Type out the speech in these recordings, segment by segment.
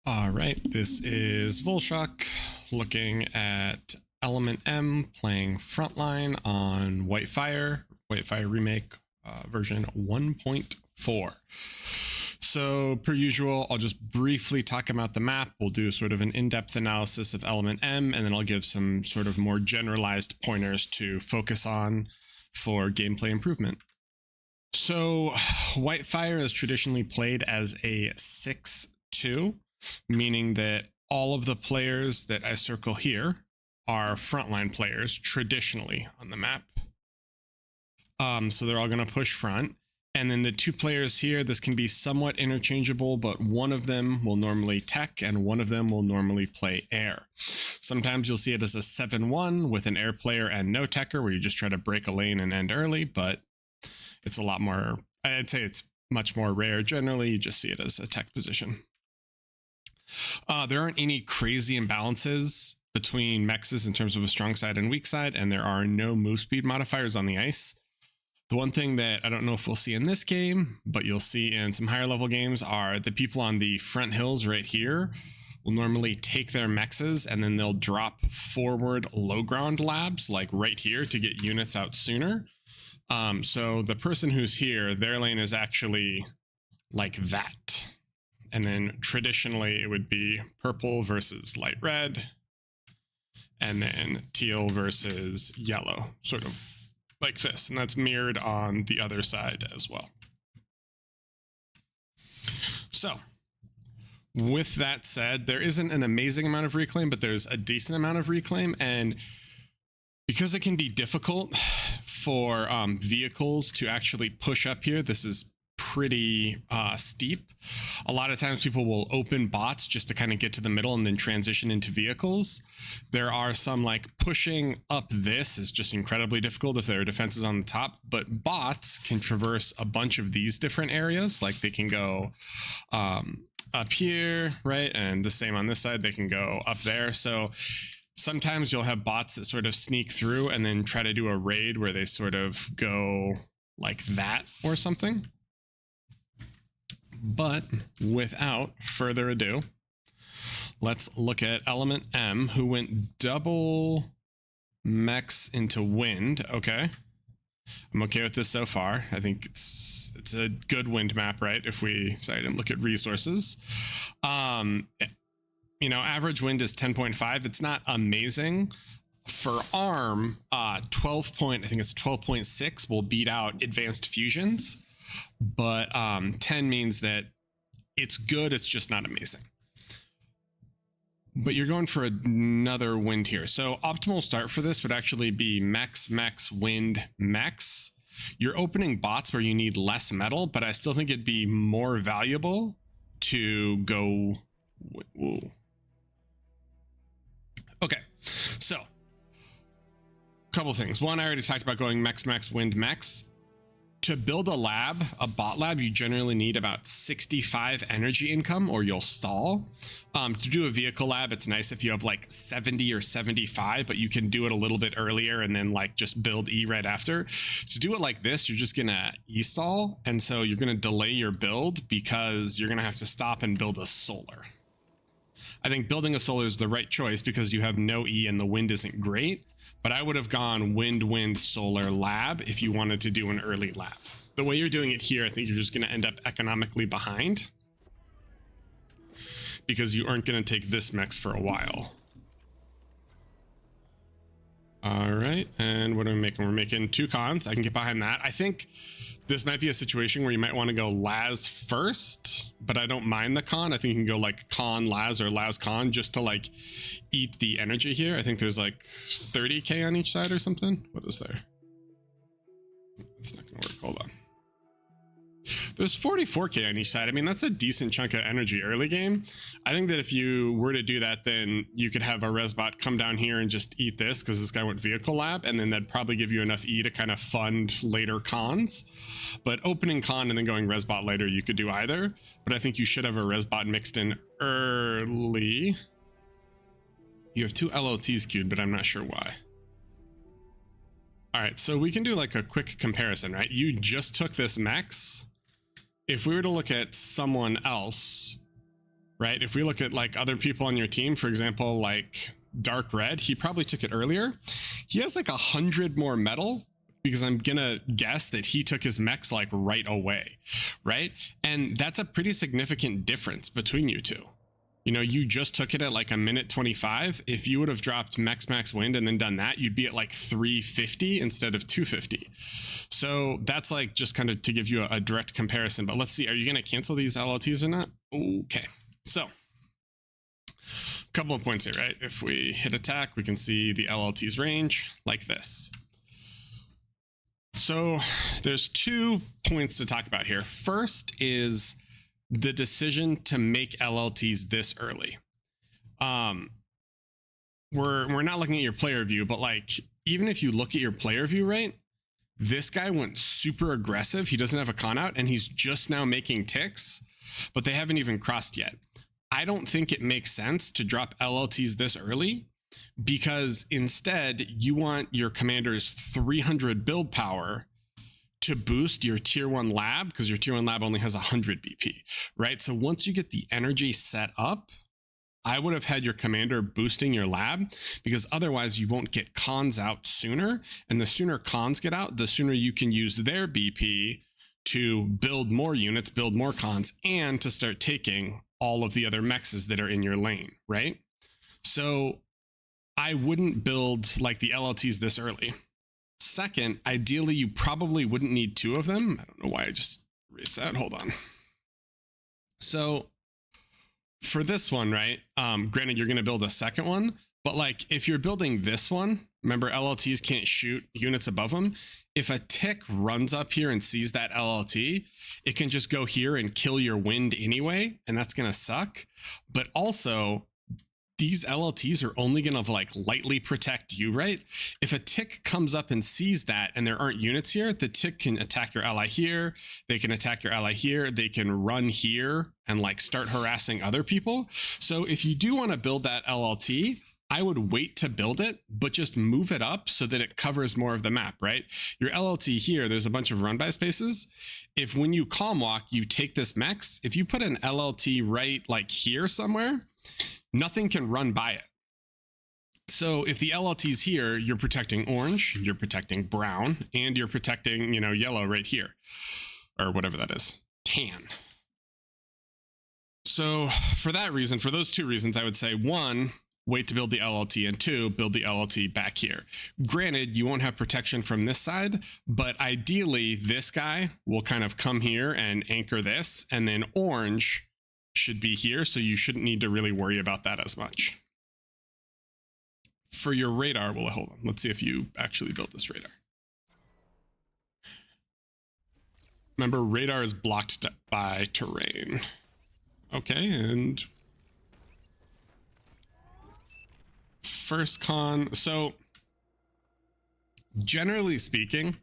All right, this is Volshok looking at ElementM playing Frontline on Whitefire Remake version 1.4. So per usual, I'll just briefly talk about the map. We'll do sort of an in-depth analysis of ElementM, and then I'll give some sort of more generalized pointers to focus on for gameplay improvement. So Whitefire is traditionally played as a 6-2, meaning that all of the players that I circle here are frontline players traditionally on the map. So they're all going to push front. And then the two players here, this can be somewhat interchangeable, but one of them will normally tech and one of them will normally play air. Sometimes you'll see it as a 7-1 with an air player and no techer, where you just try to break a lane and end early, but it's a lot more, I'd say it's much more rare. Generally, you just see it as a tech position. There aren't any crazy imbalances between mexes in terms of a strong side and weak side, and there are no move speed modifiers on the ice. The one thing that I don't know if we'll see in this game, but you'll see in some higher level games, are the people on the front hills right here will normally take their mexes and then they'll drop forward low ground labs like right here to get units out sooner. So the person who's here, their lane is actually like that. And then traditionally it would be purple versus light red, and then teal versus yellow, sort of like this. And that's mirrored on the other side as well. So with that said, there isn't an amazing amount of reclaim, but there's a decent amount of reclaim. And because it can be difficult for vehicles to actually push up here, this is pretty steep. A lot of times people will open bots just to kind of get to the middle and then transition into vehicles. There are some, like, pushing up this is just incredibly difficult if there are defenses on the top, but bots can traverse a bunch of these different areas. Like they can go up here, right? And the same on this side, they can go up there. So sometimes you'll have bots that sort of sneak through and then try to do a raid where they sort of go like that or something. But without further ado, let's look at ElementM, who went double mex into wind. Okay, I'm okay with this so far. I think it's a good wind map, right? If we, sorry, I didn't look at resources. You know, average wind is 10.5. It's not amazing. For ARM, 12.6 will beat out advanced fusions, but 10 means that it's good, it's just not amazing. But you're going for another wind here. So optimal start for this would actually be mex, wind, mex. You're opening bots where you need less metal, but I still think it'd be more valuable to go... Whoa. Okay, so couple things. One, I already talked about going mex, wind, mex. To build a lab, a bot lab, you generally need about 65 energy income or you'll stall. To do a vehicle lab, it's nice if you have like 70 or 75, but you can do it a little bit earlier and then like just build E right after. To do it like this, you're just gonna E-stall, and so you're gonna delay your build because you're gonna have to stop and build a solar. I think building a solar is the right choice because you have no E and the wind isn't great, but I would have gone wind, solar, lab if you wanted to do an early lab. The way you're doing it here, I think you're just going to end up economically behind because you aren't going to take this mex for a while. All right, and what are we making? We're making 2 cons. I can get behind that. I think this might be a situation where you might want to go las first, but I don't mind the con. I think you can go like con las or las con just to like eat the energy here. I think there's like 30k on each side or something. What is there? It's not gonna work. Hold on. There's 44k on each side. I mean, that's a decent chunk of energy early game. I think that if you were to do that, then you could have a resbot come down here and just eat this because this guy went vehicle lab, and then that'd probably give you enough E to kind of fund later cons. But opening con and then going resbot later, you could do either. But I think you should have a resbot mixed in early. You have 2 LLTs queued, but I'm not sure why. All right, so we can do like a quick comparison, right? You just took this mex. If we were to look at someone else, right? If we look at like other people on your team, for example, like Dark Red, he probably took it earlier. He has like 100 more metal because I'm gonna guess that he took his mechs like right away, right? And that's a pretty significant difference between you two. You know, you just took it at like a minute 25. If you would have dropped max wind and then done that, you'd be at like 350 instead of 250. So that's like just kind of to give you a direct comparison. But let's see, are you going to cancel these LLTs or not? Okay, so a couple of points here, right? If we hit attack, we can see the LLT's range like this. So there's 2 points to talk about here. First is the decision to make LLTs this early. We're not looking at your player view, but like even if you look at your player view, right? This guy went super aggressive. He doesn't have a con out and he's just now making ticks, but they haven't even crossed yet. I don't think it makes sense to drop LLTs this early, because instead you want your commander's 300 build power to boost your tier 1 lab, because your tier 1 lab only has 100 BP, right? So once you get the energy set up, I would have had your commander boosting your lab, because otherwise you won't get cons out sooner. And the sooner cons get out, the sooner you can use their BP to build more units, build more cons, and to start taking all of the other mexes that are in your lane, right? So I wouldn't build like the LLTs this early. Second, ideally, you probably wouldn't need 2 of them. I don't know why I just erased that. Hold on. So for this one, right? Granted, you're going to build a second one, but like if you're building this one, remember LLTs can't shoot units above them. If a tick runs up here and sees that LLT, it can just go here and kill your wind anyway, and that's going to suck. But also, these LLTs are only going to like lightly protect you, right? If a tick comes up and sees that and there aren't units here, the tick can attack your ally here. They can attack your ally here. They can run here and like start harassing other people. So if you do want to build that LLT, I would wait to build it, but just move it up so that it covers more of the map, right? Your LLT here, there's a bunch of run by spaces. If when you calm walk, you take this mex, if you put an LLT right like here somewhere, nothing can run by it. So if the LLT's here, you're protecting orange, you're protecting brown, and you're protecting, you know, yellow right here, or whatever that is, tan. So for that reason, for those 2 reasons, I would say 1, wait to build the LLT, and 2, build the LLT back here. Granted, you won't have protection from this side, but ideally this guy will kind of come here and anchor this, and then orange should be here, so you shouldn't need to really worry about that as much. For your radar, well, hold on, let's see if you actually built this radar. Remember, radar is blocked by terrain. Okay, and first con, so generally speaking,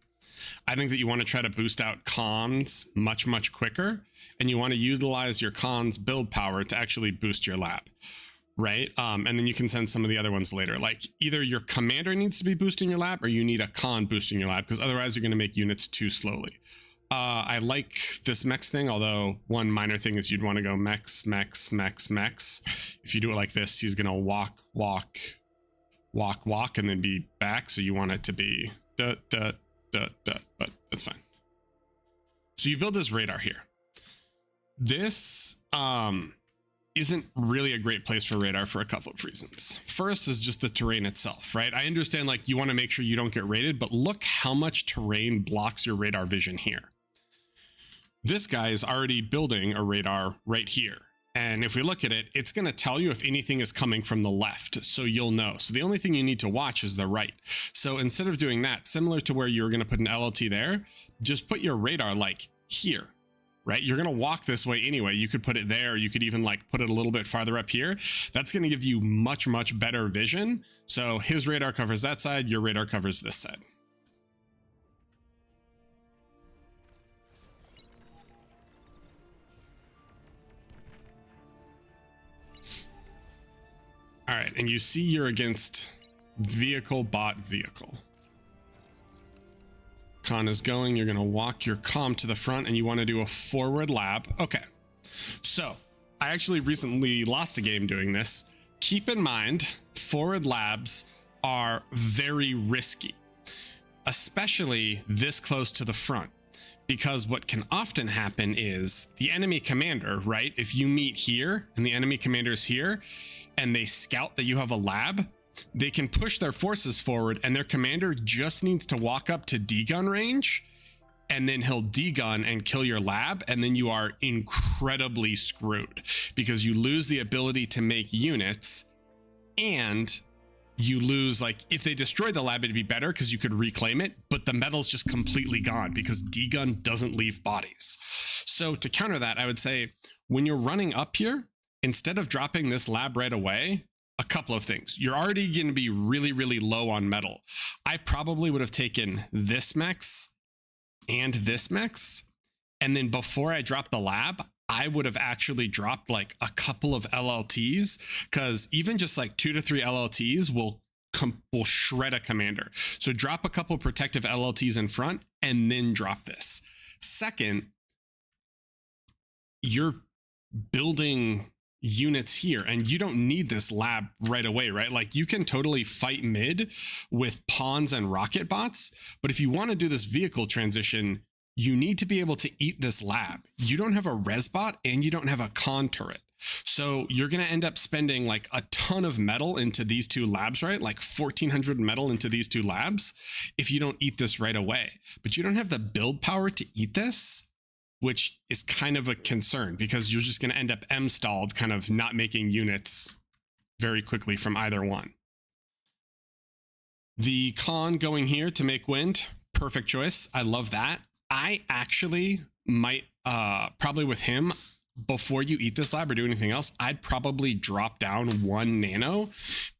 I think that you want to try to boost out cons much quicker, and you want to utilize your cons build power to actually boost your lab, right? And then you can send some of the other ones later. Like either your commander needs to be boosting your lab or you need a con boosting your lab, because otherwise you're going to make units too slowly. I like this mex thing, although one minor thing is you'd want to go mex. If you do it like this, he's going to walk, and then be back. So you want it to be but that's fine. So you build this radar here. This isn't really a great place for radar for a couple of reasons. First is just the terrain itself, right? I understand like you want to make sure you don't get raided, but look how much terrain blocks your radar vision here. This guy is already building a radar right here. And if we look at it, it's going to tell you if anything is coming from the left, so you'll know. So the only thing you need to watch is the right. So instead of doing that, similar to where you were going to put an LLT there, just put your radar like here, right? You're going to walk this way anyway. You could put it there. You could even like put it a little bit farther up here. That's going to give you much better vision. So his radar covers that side. Your radar covers this side. All right, and you see you're against vehicle, bot, vehicle. Con is going, you're gonna walk your comm to the front and you wanna do a forward lab. Okay, so I I actually recently lost a game doing this. Keep in mind, forward labs are very risky, especially this close to the front, because what can often happen is the enemy commander, right? If you meet here and the enemy commander is here and they scout that you have a lab, they can push their forces forward and their commander just needs to walk up to D-gun range, and then he'll D-gun and kill your lab, and then you are incredibly screwed because you lose the ability to make units, and you lose, like, if they destroy the lab, it'd be better because you could reclaim it, but the metal's just completely gone because D-gun doesn't leave bodies. So to counter that, I would say when you're running up here, instead of dropping this lab right away, a couple of things. You're already going to be really, really low on metal. I probably would have taken this mechs and this mechs, and then before I dropped the lab, I would have actually dropped like a couple of LLTs, because even just like 2 to 3 LLTs will shred a commander. So drop a couple protective LLTs in front and then drop this. Second, you're building units here and you don't need this lab right away, right? Like you can totally fight mid with pawns and rocket bots, but if you want to do this vehicle transition, you need to be able to eat this lab. You don't have a res bot and you don't have a con turret. So you're going to end up spending like a ton of metal into these two labs, right? Like 1400 metal into these two labs if you don't eat this right away. But you don't have the build power to eat this, which is kind of a concern because you're just going to end up M-stalled, kind of not making units very quickly from either one. The con going here to make wind, perfect choice. I love that. I actually might, probably with him, before you eat this lab or do anything else, I'd probably drop down 1 nano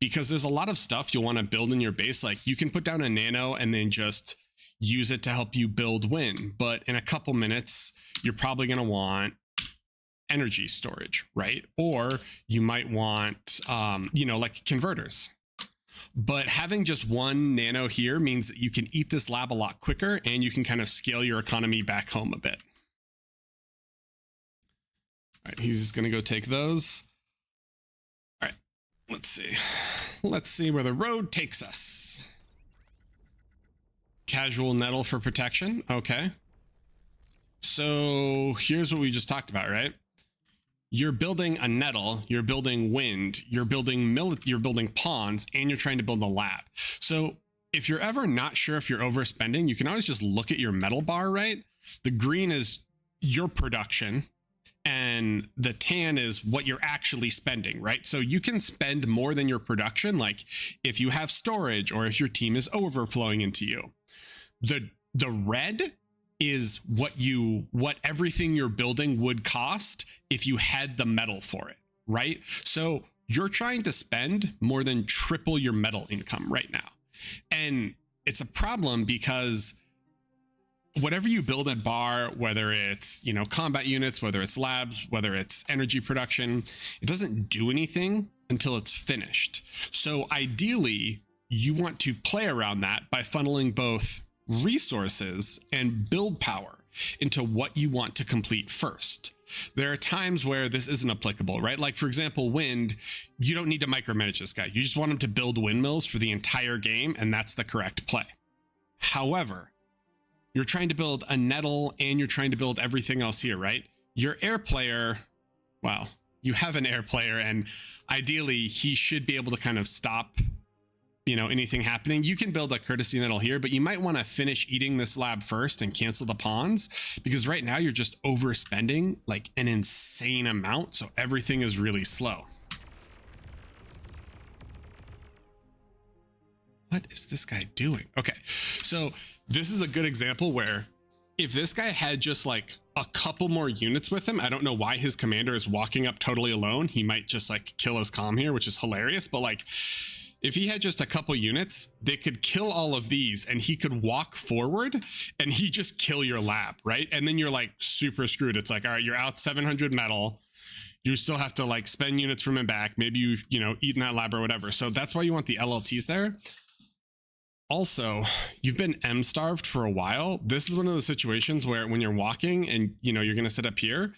because there's a lot of stuff you'll want to build in your base. Like you can put down a nano and then just use it to help you build wind. But in a couple minutes, you're probably going to want energy storage, right? Or you might want, like converters. But having just 1 nano here means that you can eat this lab a lot quicker and you can kind of scale your economy back home a bit. All right, he's just going to go take those. All right, let's see. Let's see where the road takes us. Casual nettle for protection. Okay. So here's what we just talked about, right? You're building a nettle, you're building wind, you're building pawns, and you're trying to build a lab. So if you're ever not sure if you're overspending, you can always just look at your metal bar, right? The green is your production and the tan is what you're actually spending, right? So you can spend more than your production, like if you have storage or if your team is overflowing into you. The red is what everything you're building would cost if you had the metal for it, right? So you're trying to spend more than triple your metal income right now. And it's a problem because whatever you build at bar, whether it's, combat units, whether it's labs, whether it's energy production, it doesn't do anything until it's finished. So ideally, you want to play around that by funneling both resources and build power into what you want to complete first. There are times where this isn't applicable, right? Like for example, wind, you don't need to micromanage this guy. You just want him to build windmills for the entire game, and that's the correct play. However, you're trying to build a nettle and you're trying to build everything else here, right? Your air player, well, you have an air player and ideally he should be able to kind of stop anything happening. You can build a courtesy nettle here, but you might want to finish eating this lab first and cancel the pawns because right now you're just overspending like an insane amount. So everything is really slow. What is this guy doing? Okay. So this is a good example where if this guy had just like a couple more units with him, I don't know why his commander is walking up totally alone. He might just like kill his comm here, which is hilarious. But like, if he had just a couple units, they could kill all of these and he could walk forward and he just kill your lab, right? And then you're like super screwed. It's like, all right, you're out 700 metal. You still have to like spend units from him back. Maybe you eat in that lab or whatever. So that's why you want the LLTs there. Also, you've been M-starved for a while. This is one of those situations where when you're walking and you're going to sit up here,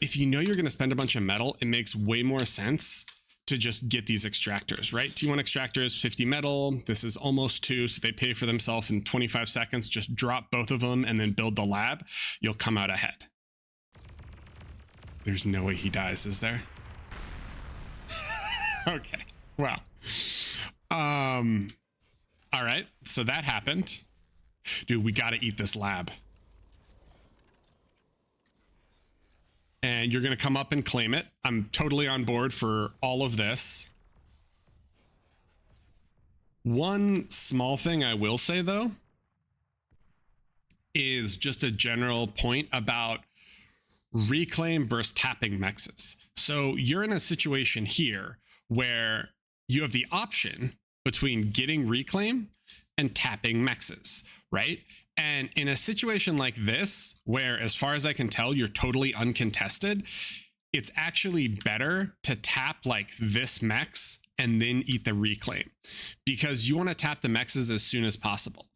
if you know you're going to spend a bunch of metal, it makes way more sense to just get these extractors, right? T1 extractors, 50 metal. This is almost 2, so they pay for themselves in 25 seconds. Just drop both of them and then build the lab. You'll come out ahead. There's no way he dies, is there? Okay, well. All right, so that happened. Dude, we gotta eat this lab. And you're gonna come up and claim it. I'm totally on board for all of this. One small thing I will say though, is just a general point about reclaim versus tapping mexes. So you're in a situation here where you have the option between getting reclaim and tapping mexes, right? And in a situation like this, where as far as I can tell, you're totally uncontested, it's actually better to tap like this mex and then eat the reclaim, because you want to tap the mexes as soon as possible.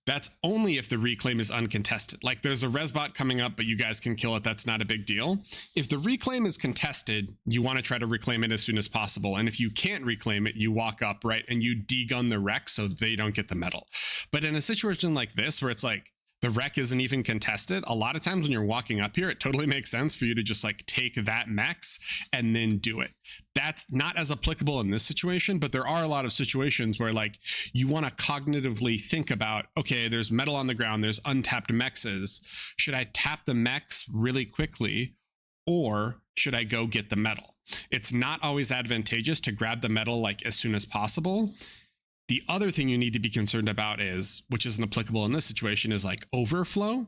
That's only if the reclaim is uncontested. Like there's a resbot coming up, but you guys can kill it. That's not a big deal. If the reclaim is contested, you want to try to reclaim it as soon as possible. And if you can't reclaim it, you walk up, right? And you degun the wreck so they don't get the metal. But in a situation like this, where it's like the wreck isn't even contested, a lot of times when you're walking up here, it totally makes sense for you to just like take that mex and then do it. That's not as applicable in this situation, but there are a lot of situations where like you want to cognitively think about, okay, there's metal on the ground, there's untapped mexes. Should I tap the mex really quickly, or should I go get the metal? It's not always advantageous to grab the metal like as soon as possible. The other thing you need to be concerned about is, which isn't applicable in this situation, is like overflow.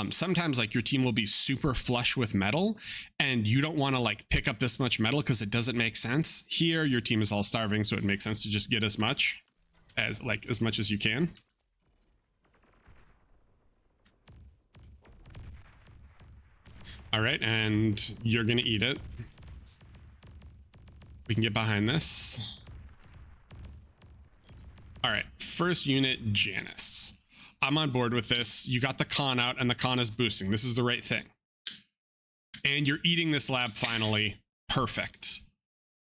Sometimes like your team will be super flush with metal and you don't want to like pick up this much metal because it doesn't make sense. Here, your team is all starving, so it makes sense to just get as much as you can. All right, and you're gonna eat it. We can get behind this. All right, first unit, Janice. I'm on board with this. You got the con out and the con is boosting. This is the right thing. And you're eating this lab finally. Perfect.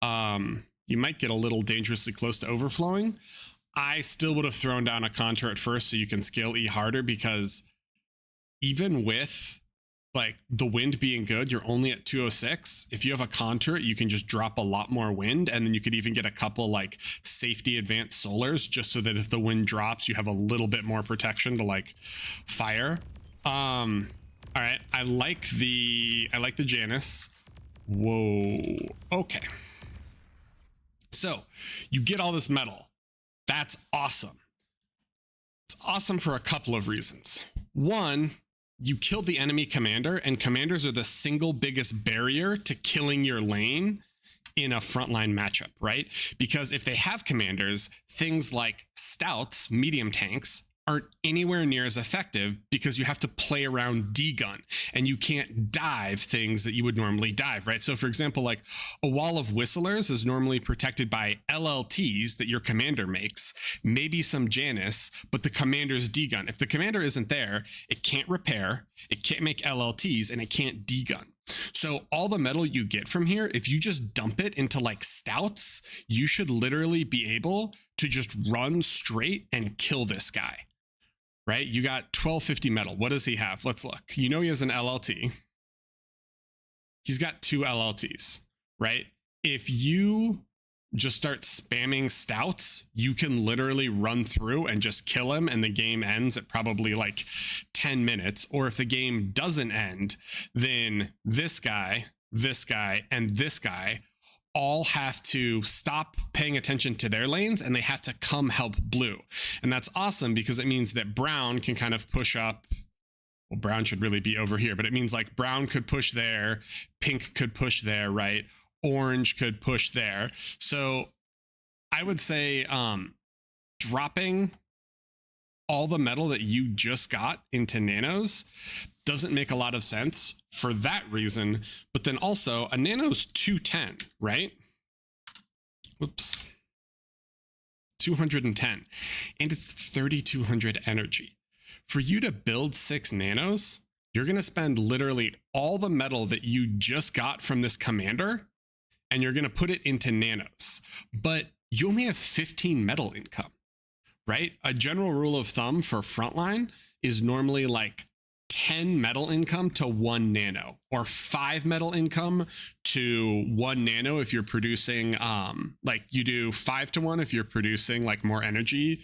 You might get a little dangerously close to overflowing. I still would have thrown down a contour at first so you can scale E harder, because even with like the wind being good, you're only at 206. If you have a contour, you can just drop a lot more wind, and then you could even get a couple like safety advanced solars, just so that if the wind drops, you have a little bit more protection to like fire. All right, I like the Janice. Whoa, okay. So you get all this metal. That's awesome. It's awesome for a couple of reasons. One, you killed the enemy commander, and commanders are the single biggest barrier to killing your lane in a frontline matchup, right? Because if they have commanders, things like stouts, medium tanks, aren't anywhere near as effective, because you have to play around D-gun and you can't dive things that you would normally dive, right? So for example, like a wall of whistlers is normally protected by LLTs that your commander makes, maybe some Janice, but the commander's D-gun. If the commander isn't there, it can't repair, it can't make LLTs, and it can't D-gun. So all the metal you get from here, if you just dump it into like stouts, you should literally be able to just run straight and kill this guy. Right? You got 1250 metal. What does he have? Let's look. You know he has an LLT. He's got 2 LLTs, right? If you just start spamming stouts, you can literally run through and just kill him, and the game ends at probably like 10 minutes. Or if the game doesn't end, then this guy, and this guy all have to stop paying attention to their lanes, and they have to come help blue. And that's awesome, because it means that brown can kind of push up. Well, brown should really be over here, but it means like brown could push there, pink could push there, right? Orange could push there. So I would say dropping all the metal that you just got into nanos doesn't make a lot of sense for that reason. But then also a nano's 210, right? Whoops. 210, and it's 3200 energy. For you to build 6 nanos, you're going to spend literally all the metal that you just got from this commander, and you're going to put it into nanos. But you only have 15 metal income, right? A general rule of thumb for frontline is normally like 10 metal income to 1 nano, or 5 metal income to 1 nano if you're producing like you do 5 to 1 if you're producing like more energy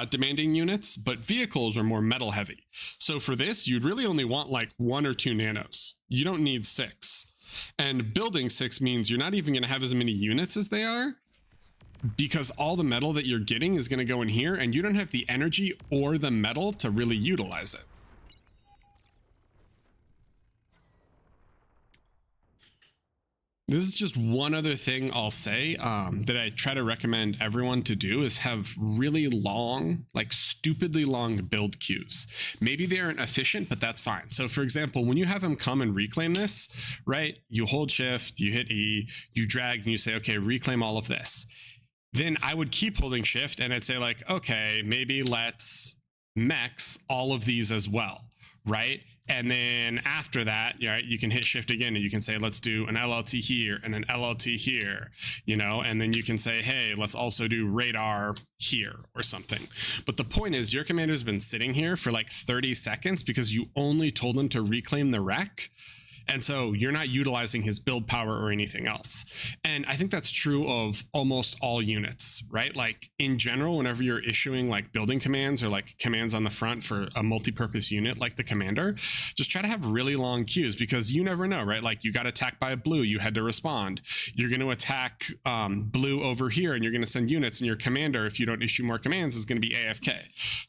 demanding units, but vehicles are more metal heavy. So for this, you'd really only want like 1 or 2 nanos. You don't need 6. And building 6 means you're not even going to have as many units as they are, because all the metal that you're getting is going to go in here, and you don't have the energy or the metal to really utilize it. This is just one other thing I'll say that I try to recommend everyone to do is have really long, like stupidly long build queues. Maybe they aren't efficient, but that's fine. So for example, when you have them come and reclaim this, right? You hold shift, you hit E, you drag, and you say, okay, reclaim all of this. Then I would keep holding shift and I'd say like, okay, maybe let's mex all of these as well, right? And then after that, right, you can hit shift again and you can say, let's do an LLT here and an LLT here, you know, and then you can say, hey, let's also do radar here or something. But the point is your commander's been sitting here for like 30 seconds because you only told him to reclaim the wreck. And so you're not utilizing his build power or anything else. And I think that's true of almost all units, right? Like in general, whenever you're issuing like building commands or like commands on the front for a multi-purpose unit like the commander, just try to have really long queues, because you never know, right? Like you got attacked by a blue, you had to respond. You're going to attack blue over here and you're going to send units, and your commander, if you don't issue more commands, is going to be AFK.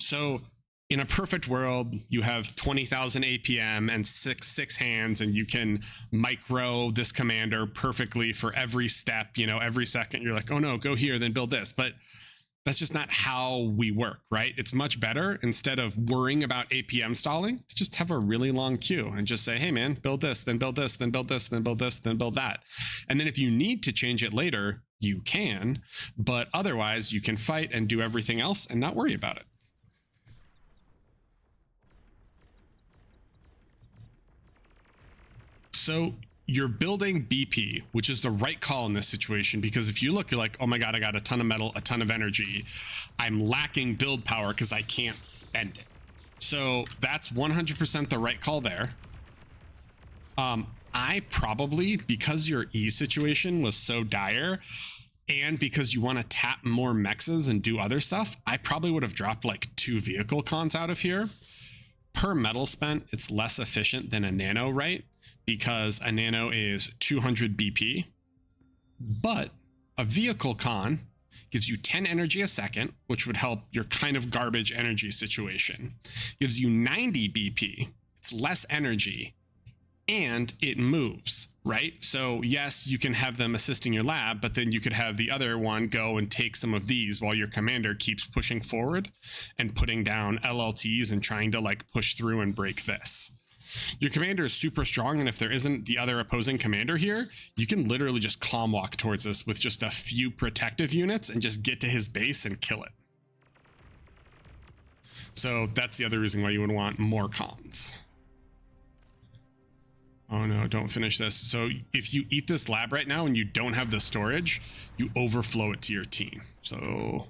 So in a perfect world, you have 20,000 APM and six hands, and you can micro this commander perfectly for every step. You know, every second you're like, oh no, go here, then build this. But that's just not how we work, right? It's much better, instead of worrying about APM stalling, to just have a really long queue and just say, hey man, build this, then build this, then build this, then build this, then build that. And then if you need to change it later, you can, but otherwise you can fight and do everything else and not worry about it. So you're building BP, which is the right call in this situation, because if you look, you're like, oh my God, I got a ton of metal, a ton of energy. I'm lacking build power because I can't spend it. So that's 100% the right call there. I probably, because your E situation was so dire, and because you want to tap more mexes and do other stuff, I probably would have dropped like 2 vehicle cons out of here. Per metal spent, it's less efficient than a nano, right? Because a nano is 200 BP, but a vehicle con gives you 10 energy a second, which would help your kind of garbage energy situation. Gives you 90 BP, it's less energy, and it moves, right? So yes, you can have them assisting your lab, but then you could have the other one go and take some of these while your commander keeps pushing forward and putting down LLTs and trying to like push through and break this. Your commander is super strong, and if there isn't the other opposing commander here, you can literally just calm walk towards us with just a few protective units and just get to his base and kill it. So that's the other reason why you would want more cons. Oh no, don't finish this. So if you eat this lab right now and you don't have the storage, you overflow it to your team. So, oh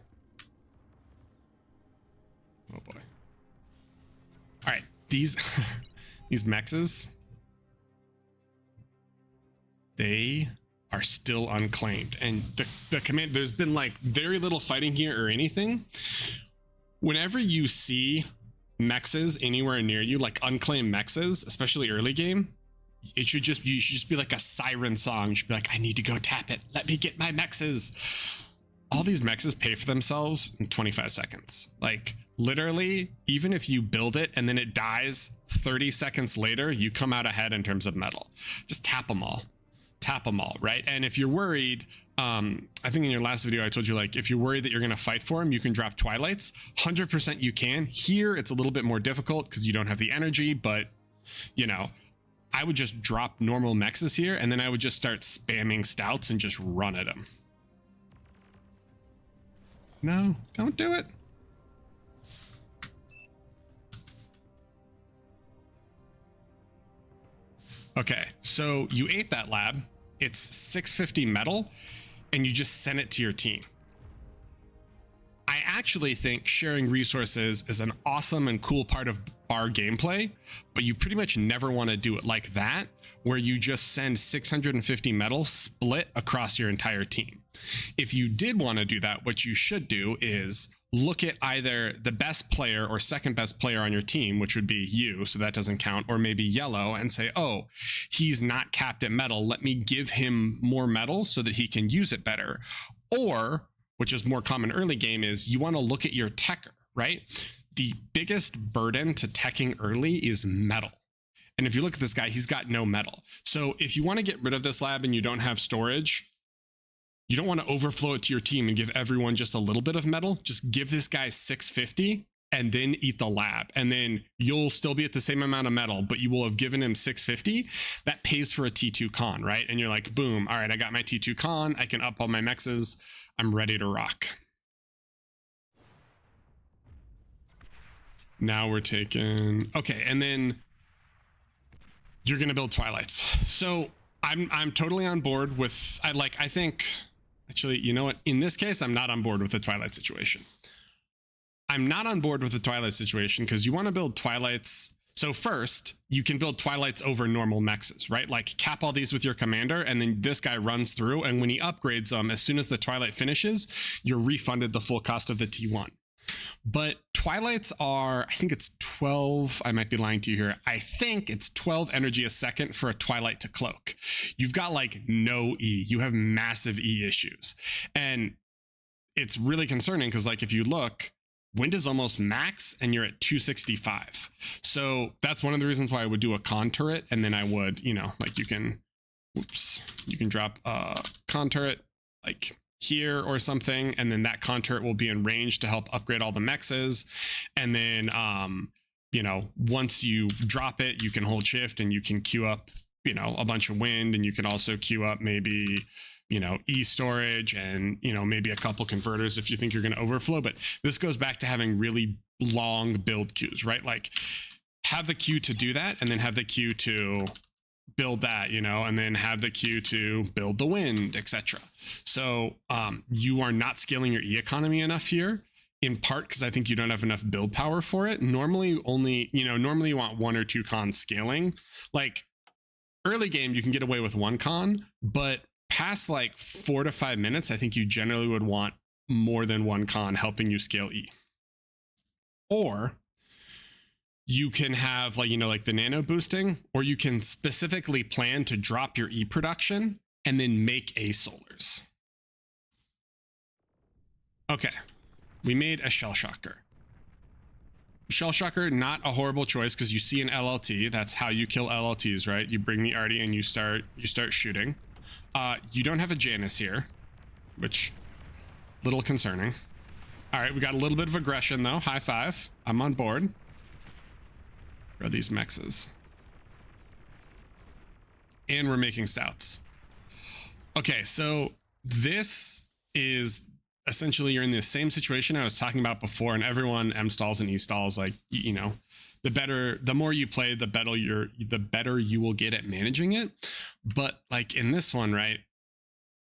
boy. All right, these these mexes, they are still unclaimed, and the command, there's been like very little fighting here or anything. Whenever you see mexes anywhere near you, like unclaimed mexes, especially early game, you should just be like a siren song. You should be like, I need to go tap it, let me get my mexes. All these mexes pay for themselves in 25 seconds. Like literally, even if you build it and then it dies 30 seconds later, you come out ahead in terms of metal. Just tap them all, right? And if you're worried, I think in your last video I told you, like, if you're worried that you're going to fight for them, you can drop Twilights. 100% you can. Here it's a little bit more difficult because you don't have the energy, but you know, I would just drop normal mexes here, and then I would just start spamming stouts and just run at them. No, don't do it. Okay, so you ate that lab. It's 650 metal, and you just sent it to your team. I actually think sharing resources is an awesome and cool part of bar gameplay, but you pretty much never want to do it like that, where you just send 650 metal split across your entire team. If you did want to do that, what you should do is look at either the best player or second best player on your team, which would be you, so that doesn't count, or maybe yellow, and say, oh, he's not capped at metal. Let me give him more metal so that he can use it better. Or, which is more common early game, is you want to look at your techer, right? The biggest burden to teching early is metal. And if you look at this guy, he's got no metal. So if you want to get rid of this lab and you don't have storage, you don't want to overflow it to your team and give everyone just a little bit of metal. Just give this guy 650 and then eat the lab. And then you'll still be at the same amount of metal, but you will have given him 650. That pays for a T2 con, right? And you're like, boom, all right, I got my T2 con. I can up all my mexes. I'm ready to rock. Now we're taking, okay, and then you're gonna build Twilights. So I'm totally on board with, I think, actually, you know what? In this case, I'm not on board with the Twilight situation. I'm not on board with the Twilight situation because you want to build Twilights. So first, you can build Twilights over normal mexes, right? Like cap all these with your commander, and then this guy runs through, and when he upgrades them, as soon as the Twilight finishes, you're refunded the full cost of the T1. But Twilights are, I think it's 12, I might be lying to you here, I think it's 12 energy a second for a Twilight to cloak. You've got like no E, you have massive E issues. And it's really concerning because like if you look, wind is almost max and you're at 265. So that's one of the reasons why I would do a con turret, and then I would, you know, like you can drop a con turret like here or something, and then that con turret will be in range to help upgrade all the mexes. And then you know, once you drop it, you can hold shift and you can queue up, you know, a bunch of wind, and you can also queue up maybe, you know, E storage and, you know, maybe a couple converters if you think you're going to overflow. But this goes back to having really long build queues, right? Like have the queue to do that, and then have the queue to build that, you know, and then have the queue to build the wind, etc. So you are not scaling your E economy enough here, in part because I think you don't have enough build power for it. Normally only, you know, normally you want 1 or 2 cons scaling. Like early game, you can get away with 1 con, but past like 4 to 5 minutes, I think you generally would want more than 1 con helping you scale E. Or you can have like, you know, like the nano boosting, or you can specifically plan to drop your E production and then make A solars. Okay, we made a shell shocker. Shell shocker, not a horrible choice because you see an LLT. That's how you kill LLTs, right? You bring the arty and you start shooting. You don't have a Janus here, which little concerning. All right, we got a little bit of aggression though. High five. I'm on board. Where are these mexes? And we're making stouts. Okay, so this is essentially, you're in the same situation I was talking about before, and everyone M stalls and E stalls, like, you know, the more you play, the better you will get at managing it. But like in this one, right,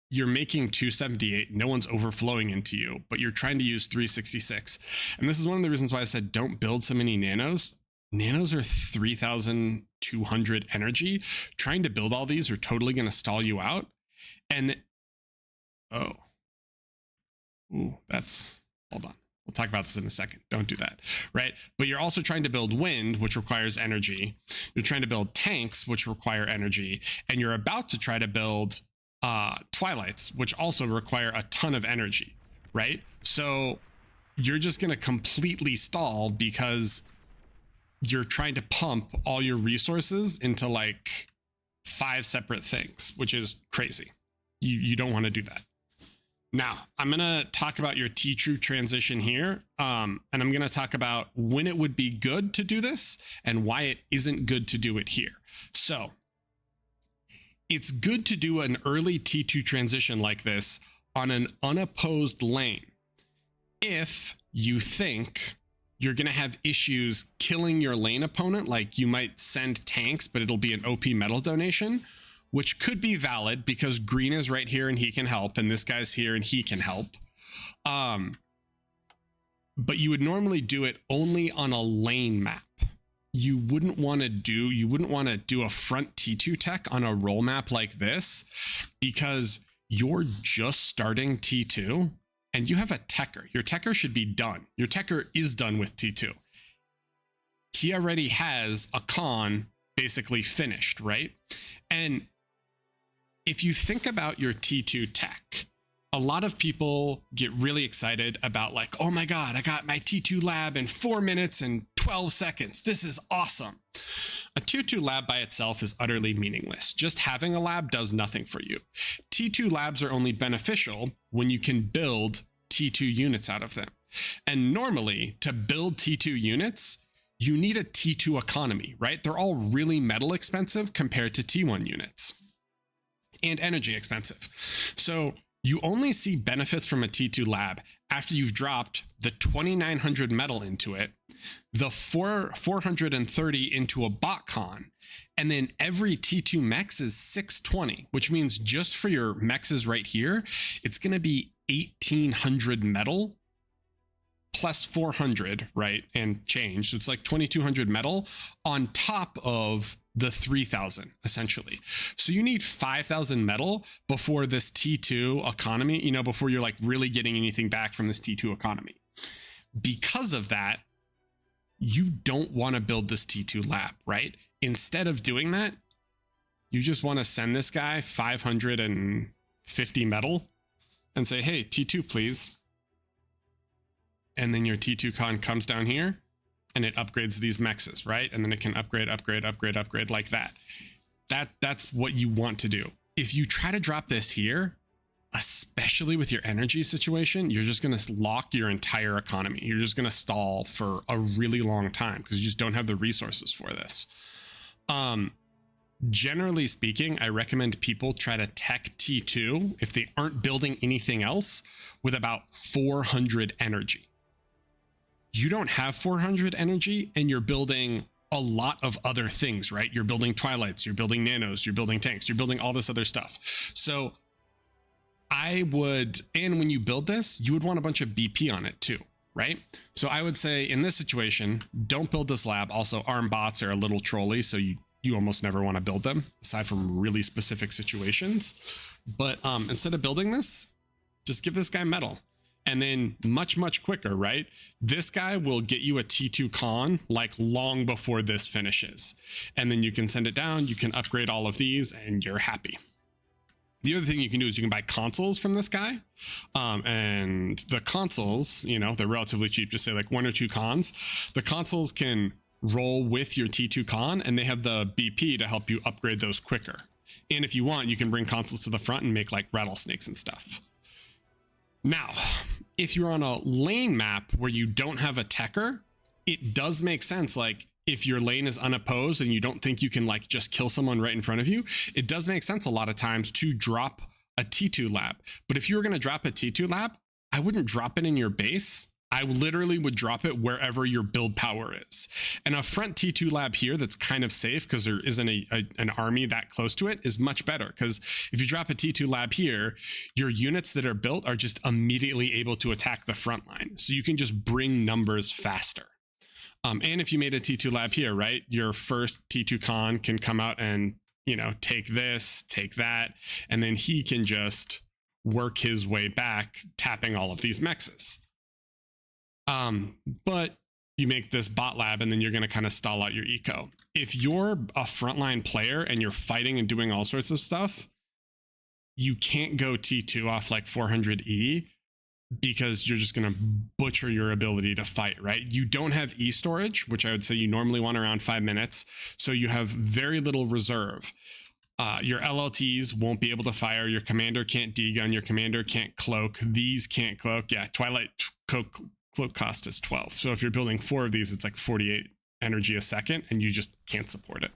you're making 278, no one's overflowing into you, but you're trying to use 366. And this is one of the reasons why I said don't build so many nanos. Nanos are 3,200 energy. Trying to build all these are totally going to stall you out. And oh, ooh, that's, hold on. We'll talk about this in a second. Don't do that, right? But you're also trying to build wind, which requires energy. You're trying to build tanks, which require energy. And you're about to try to build Twilights, which also require a ton of energy, right? So you're just going to completely stall because you're trying to pump all your resources into like 5 separate things, which is crazy. You don't want to do that. Now, I'm going to talk about your T-True transition here, and I'm going to talk about when it would be good to do this and why it isn't good to do it here. So it's good to do an early T2 transition like this on an unopposed lane if you think you're going to have issues killing your lane opponent. Like you might send tanks, but it'll be an OP metal donation, which could be valid because green is right here and he can help, and this guy's here and he can help. But you would normally do it only on a lane map. You wouldn't want to do a front T2 tech on a roll map like this because you're just starting T2 and you have a techer. Your techer should be done. Your techer is done with T2. He already has a con basically finished, right? And if you think about your T2 tech, a lot of people get really excited about like, oh my God, I got my T2 lab in 4 minutes and 12 seconds. This is awesome. A T2 lab by itself is utterly meaningless. Just having a lab does nothing for you. T2 labs are only beneficial when you can build T2 units out of them. And normally to build T2 units, you need a T2 economy, right? They're all really metal expensive compared to T1 units and energy expensive. So you only see benefits from a T2 lab after you've dropped the 2,900 metal into it, the 430 into a bot con, and then every T2 mex is 620, which means just for your mexes right here, it's going to be 1,800 metal plus 400, right? And change. So it's like 2,200 metal on top of the 3,000 essentially. So you need 5,000 metal before this T2 economy, before you're like really getting anything back from this T2 economy. Because of that, you don't want to build this T2 lab, right? Instead of doing that, you just want to send this guy 550 metal and say, hey, T2, please. And then your T2 con comes down here and it upgrades these mexes, right? And then it can upgrade like that. That's what you want to do. If you try to drop this here, especially with your energy situation, you're just going to lock your entire economy. You're just going to stall for a really long time because you just don't have the resources for this. Generally speaking, I recommend people try to tech T2 if they aren't building anything else with about 400 energy. You don't have 400 energy and you're building a lot of other things, right? You're building twilights, you're building nanos, you're building tanks, you're building all this other stuff. So I would, and when you build this, you would want a bunch of BP on it too, right? So I would say in this situation, don't build this lab. Also, arm bots are a little trolly, so you almost never want to build them aside from really specific situations. But instead of building this, just give this guy metal. And then much quicker, right? This guy will get you a T2 con like long before this finishes. And then you can send it down, you can upgrade all of these and you're happy. The other thing you can do is you can buy consoles from this guy. And the consoles, they're relatively cheap, just say like 1 or 2 cons. The consoles can roll with your T2 con and they have the BP to help you upgrade those quicker. And if you want, you can bring consoles to the front and make like rattlesnakes and stuff. Now, if you're on a lane map where you don't have a techer, it does make sense. Like if your lane is unopposed and you don't think you can like just kill someone right in front of you, it does make sense a lot of times to drop a T2 lab. But if you were going to drop a T2 lab, I wouldn't drop it in your base. I literally would drop it wherever your build power is. And a front T2 lab here that's kind of safe because there isn't an army that close to it is much better. Because if you drop a T2 lab here, your units that are built are just immediately able to attack the front line. So you can just bring numbers faster. And if you made a T2 lab here, right, your first T2 con can come out and, take this, take that, and then he can just work his way back, tapping all of these mexes. But you make this bot lab and then you're going to kind of stall out your eco. If you're a frontline player and you're fighting and doing all sorts of stuff, you can't go T2 off like 400E because you're just going to butcher your ability to fight, right? You don't have E storage, which I would say you normally want around 5 minutes. So you have very little reserve. Your LLTs won't be able to fire. Your commander can't degun. Your commander can't cloak. These can't cloak. Yeah, Twilight cloak cost is 12. So if you're building 4 of these, it's like 48 energy a second and you just can't support it.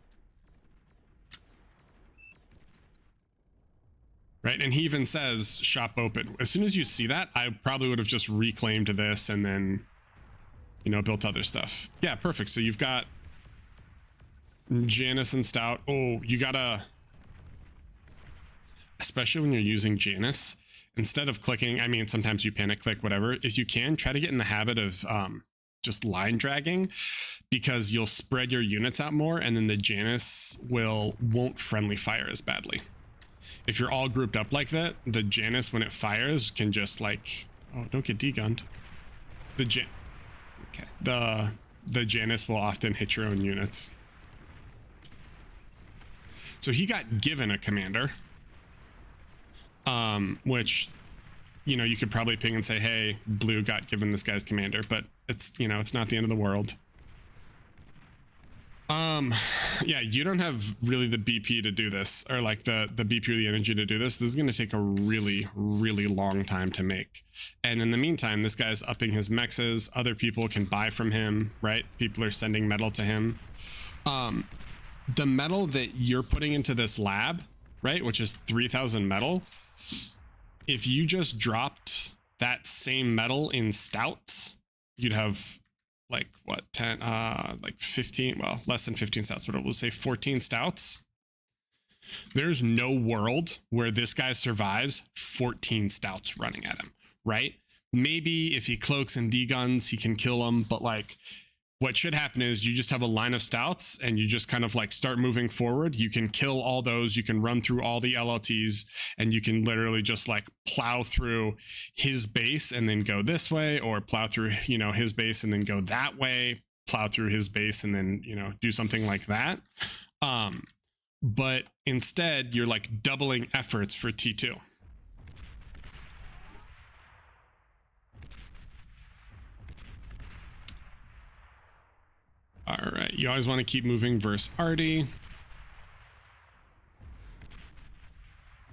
Right? And he even says shop open. As soon as you see that, I probably would have just reclaimed this and then, you know, built other stuff. Yeah, perfect. So you've got Janus and Stout. Oh, you gotta, especially when you're using Janus, instead of clicking, I mean, sometimes you panic click, whatever. If you can, try to get in the habit of just line dragging, because you'll spread your units out more, and then the Janus won't friendly fire as badly. If you're all grouped up like that, the Janus, when it fires, can just like, oh, don't get degunned. The Janus will often hit your own units. So he got given a commander, which, you know, you could probably ping and say, hey, blue got given this guy's commander, but it's, you know, it's not the end of the world. Yeah, you don't have really the BP to do this, or like the BP or the energy to do this. This is going to take a really, really long time to make. And in the meantime, this guy's upping his mexes. Other people can buy from him, right? People are sending metal to him. The metal that you're putting into this lab, right, which is 3,000 metal, if you just dropped that same metal in stouts, you'd have like what, 10, like 15, well, less than 15 stouts, but we'll say 14 stouts. There's no world where this guy survives 14 stouts running at him, right? Maybe if he cloaks and deguns, he can kill them, but like, what should happen is you just have a line of stouts and you just kind of like start moving forward. You can kill all those. You can run through all the LLTs, and you can literally just like plow through his base and then go this way, or plow through, you know, his base and then go that way, plow through his base and then, you know, do something like that. But instead you're like doubling efforts for T2. All right, you always want to keep moving versus Artie.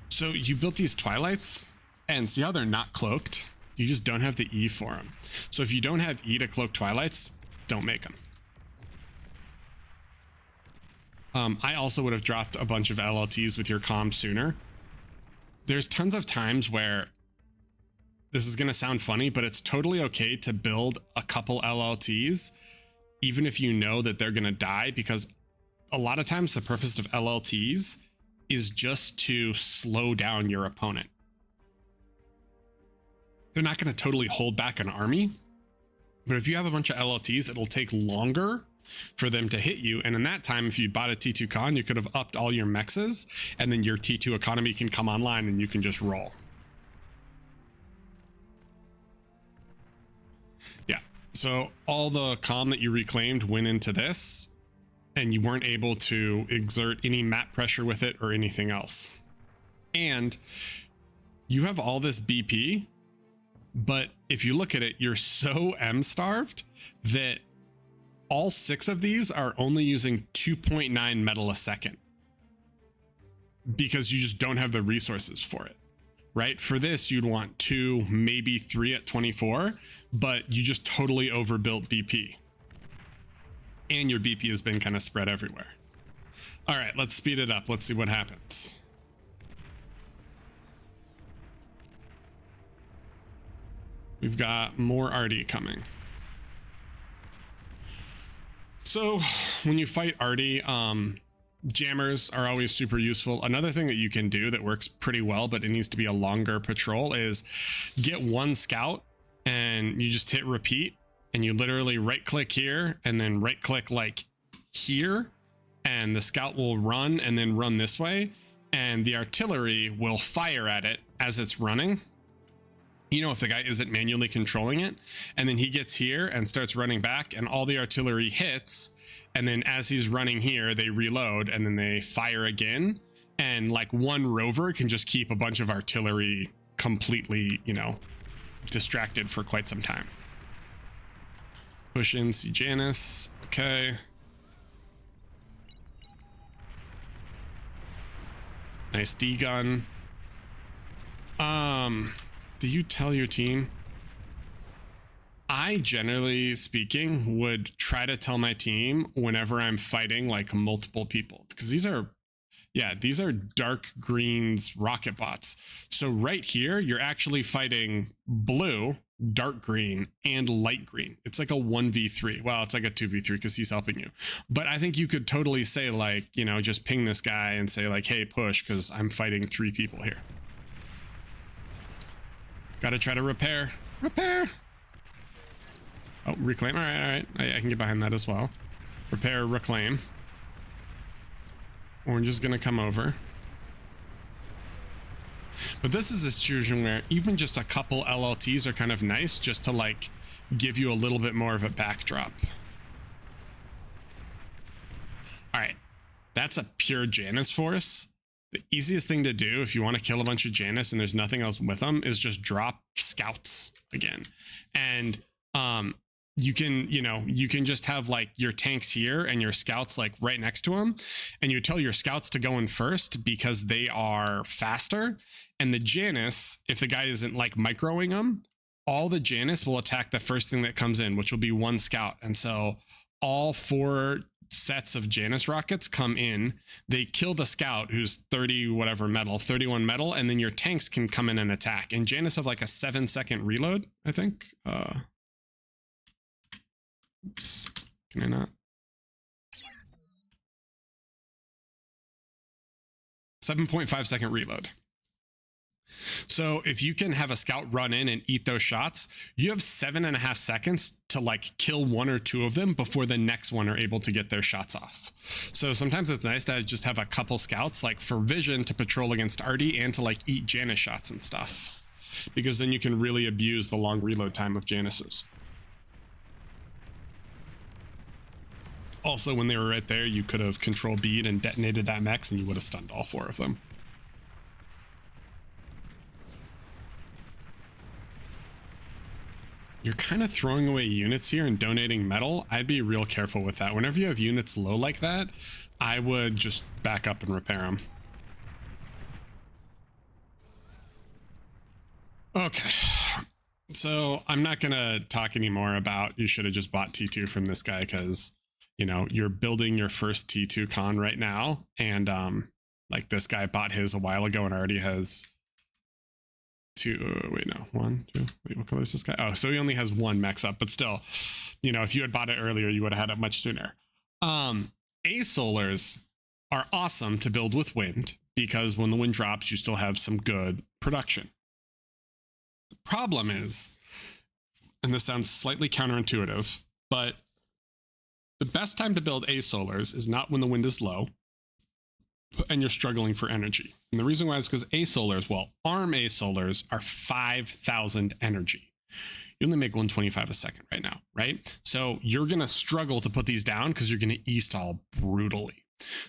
So you built these Twilights, and see how they're not cloaked? You just don't have the E for them. So if you don't have E to cloak Twilights, don't make them. I also would have dropped a bunch of LLTs with your comm sooner. There's tons of times where, this is going to sound funny, but it's totally okay to build a couple LLTs even if you know that they're going to die, because a lot of times the purpose of LLTs is just to slow down your opponent. They're not going to totally hold back an army, but if you have a bunch of LLTs, it'll take longer for them to hit you. And in that time, if you bought a T2 con, you could have upped all your mexes, and then your T2 economy can come online and you can just roll. Yeah. So all the comm that you reclaimed went into this, and you weren't able to exert any map pressure with it or anything else. And you have all this BP, but if you look at it, you're so M-starved that all 6 of these are only using 2.9 metal a second, because you just don't have the resources for it, right? For this, you'd want 2, maybe 3 at 24, but you just totally overbuilt BP. And your BP has been kind of spread everywhere. All right, let's speed it up. Let's see what happens. We've got more Artie coming. So when you fight Artie, jammers are always super useful. Another thing that you can do that works pretty well, but it needs to be a longer patrol, is get one scout and you just hit repeat, and you literally right click here and then right click like here, and the scout will run and then run this way, and the artillery will fire at it as it's running. You know, if the guy isn't manually controlling it, and then he gets here and starts running back, and all the artillery hits, and then as he's running here, they reload and then they fire again. And like one rover can just keep a bunch of artillery completely, you know, distracted for quite some time. Push in, see Janus. Okay. Nice D-gun. Do you tell your team? I, generally speaking, would try to tell my team whenever I'm fighting like multiple people, because these are, yeah, these are dark greens rocket bots. So right here, you're actually fighting blue dark green, and light green. It's like a 1v3. Well, it's like a 2v3 because he's helping you. But I think you could totally say, like, you know, just ping this guy and say, like, hey, push, because I'm fighting 3 people here. Gotta try to repair. Repair! Oh, reclaim. All right. I can get behind that as well. Repair, reclaim. Orange is gonna come over. But this is a situation where even just a couple LLTs are kind of nice just to like give you a little bit more of a backdrop. All right, that's a pure Janus force. The easiest thing to do if you want to kill a bunch of Janus and there's nothing else with them is just drop scouts again. And you can, you know, you can just have like your tanks here and your scouts like right next to them, and you tell your scouts to go in first because they are faster. And the Janus, if the guy isn't like microing them, all the Janus will attack the first thing that comes in, which will be 1 scout. And so all 4 sets of Janus rockets come in, they kill the scout who's 30 whatever metal, 31 metal, and then your tanks can come in and attack. And Janus have like a 7-second reload, I think. Oops, can I not? 7.5 second reload. So if you can have a scout run in and eat those shots, you have 7.5 seconds to like kill 1 or 2 of them before the next one are able to get their shots off. So sometimes it's nice to just have a couple scouts like for vision to patrol against Artie and to like eat Janus shots and stuff, because then you can really abuse the long reload time of Januses. Also, when they were right there, you could have control bead and detonated that mech and you would have stunned all 4 of them. You're kind of throwing away units here and donating metal. I'd be real careful with that. Whenever you have units low like that, I would just back up and repair them. Okay. So I'm not going to talk anymore about you should have just bought T2 from this guy because, you know, you're building your first T2 con right now. And like this guy bought his a while ago and already has 2, wait, no, 1, 2, wait, what color is this guy? Oh, so he only has 1 max up, but still, you know, if you had bought it earlier, you would have had it much sooner. A-Solars are awesome to build with wind because when the wind drops, you still have some good production. The problem is, and this sounds slightly counterintuitive, but the best time to build A-Solars is not when the wind is low and you're struggling for energy. And the reason why is because A-Solars, well, ARM A-Solars are 5,000 energy. You only make 125 a second right now, right? So you're going to struggle to put these down because you're going to e-stall brutally.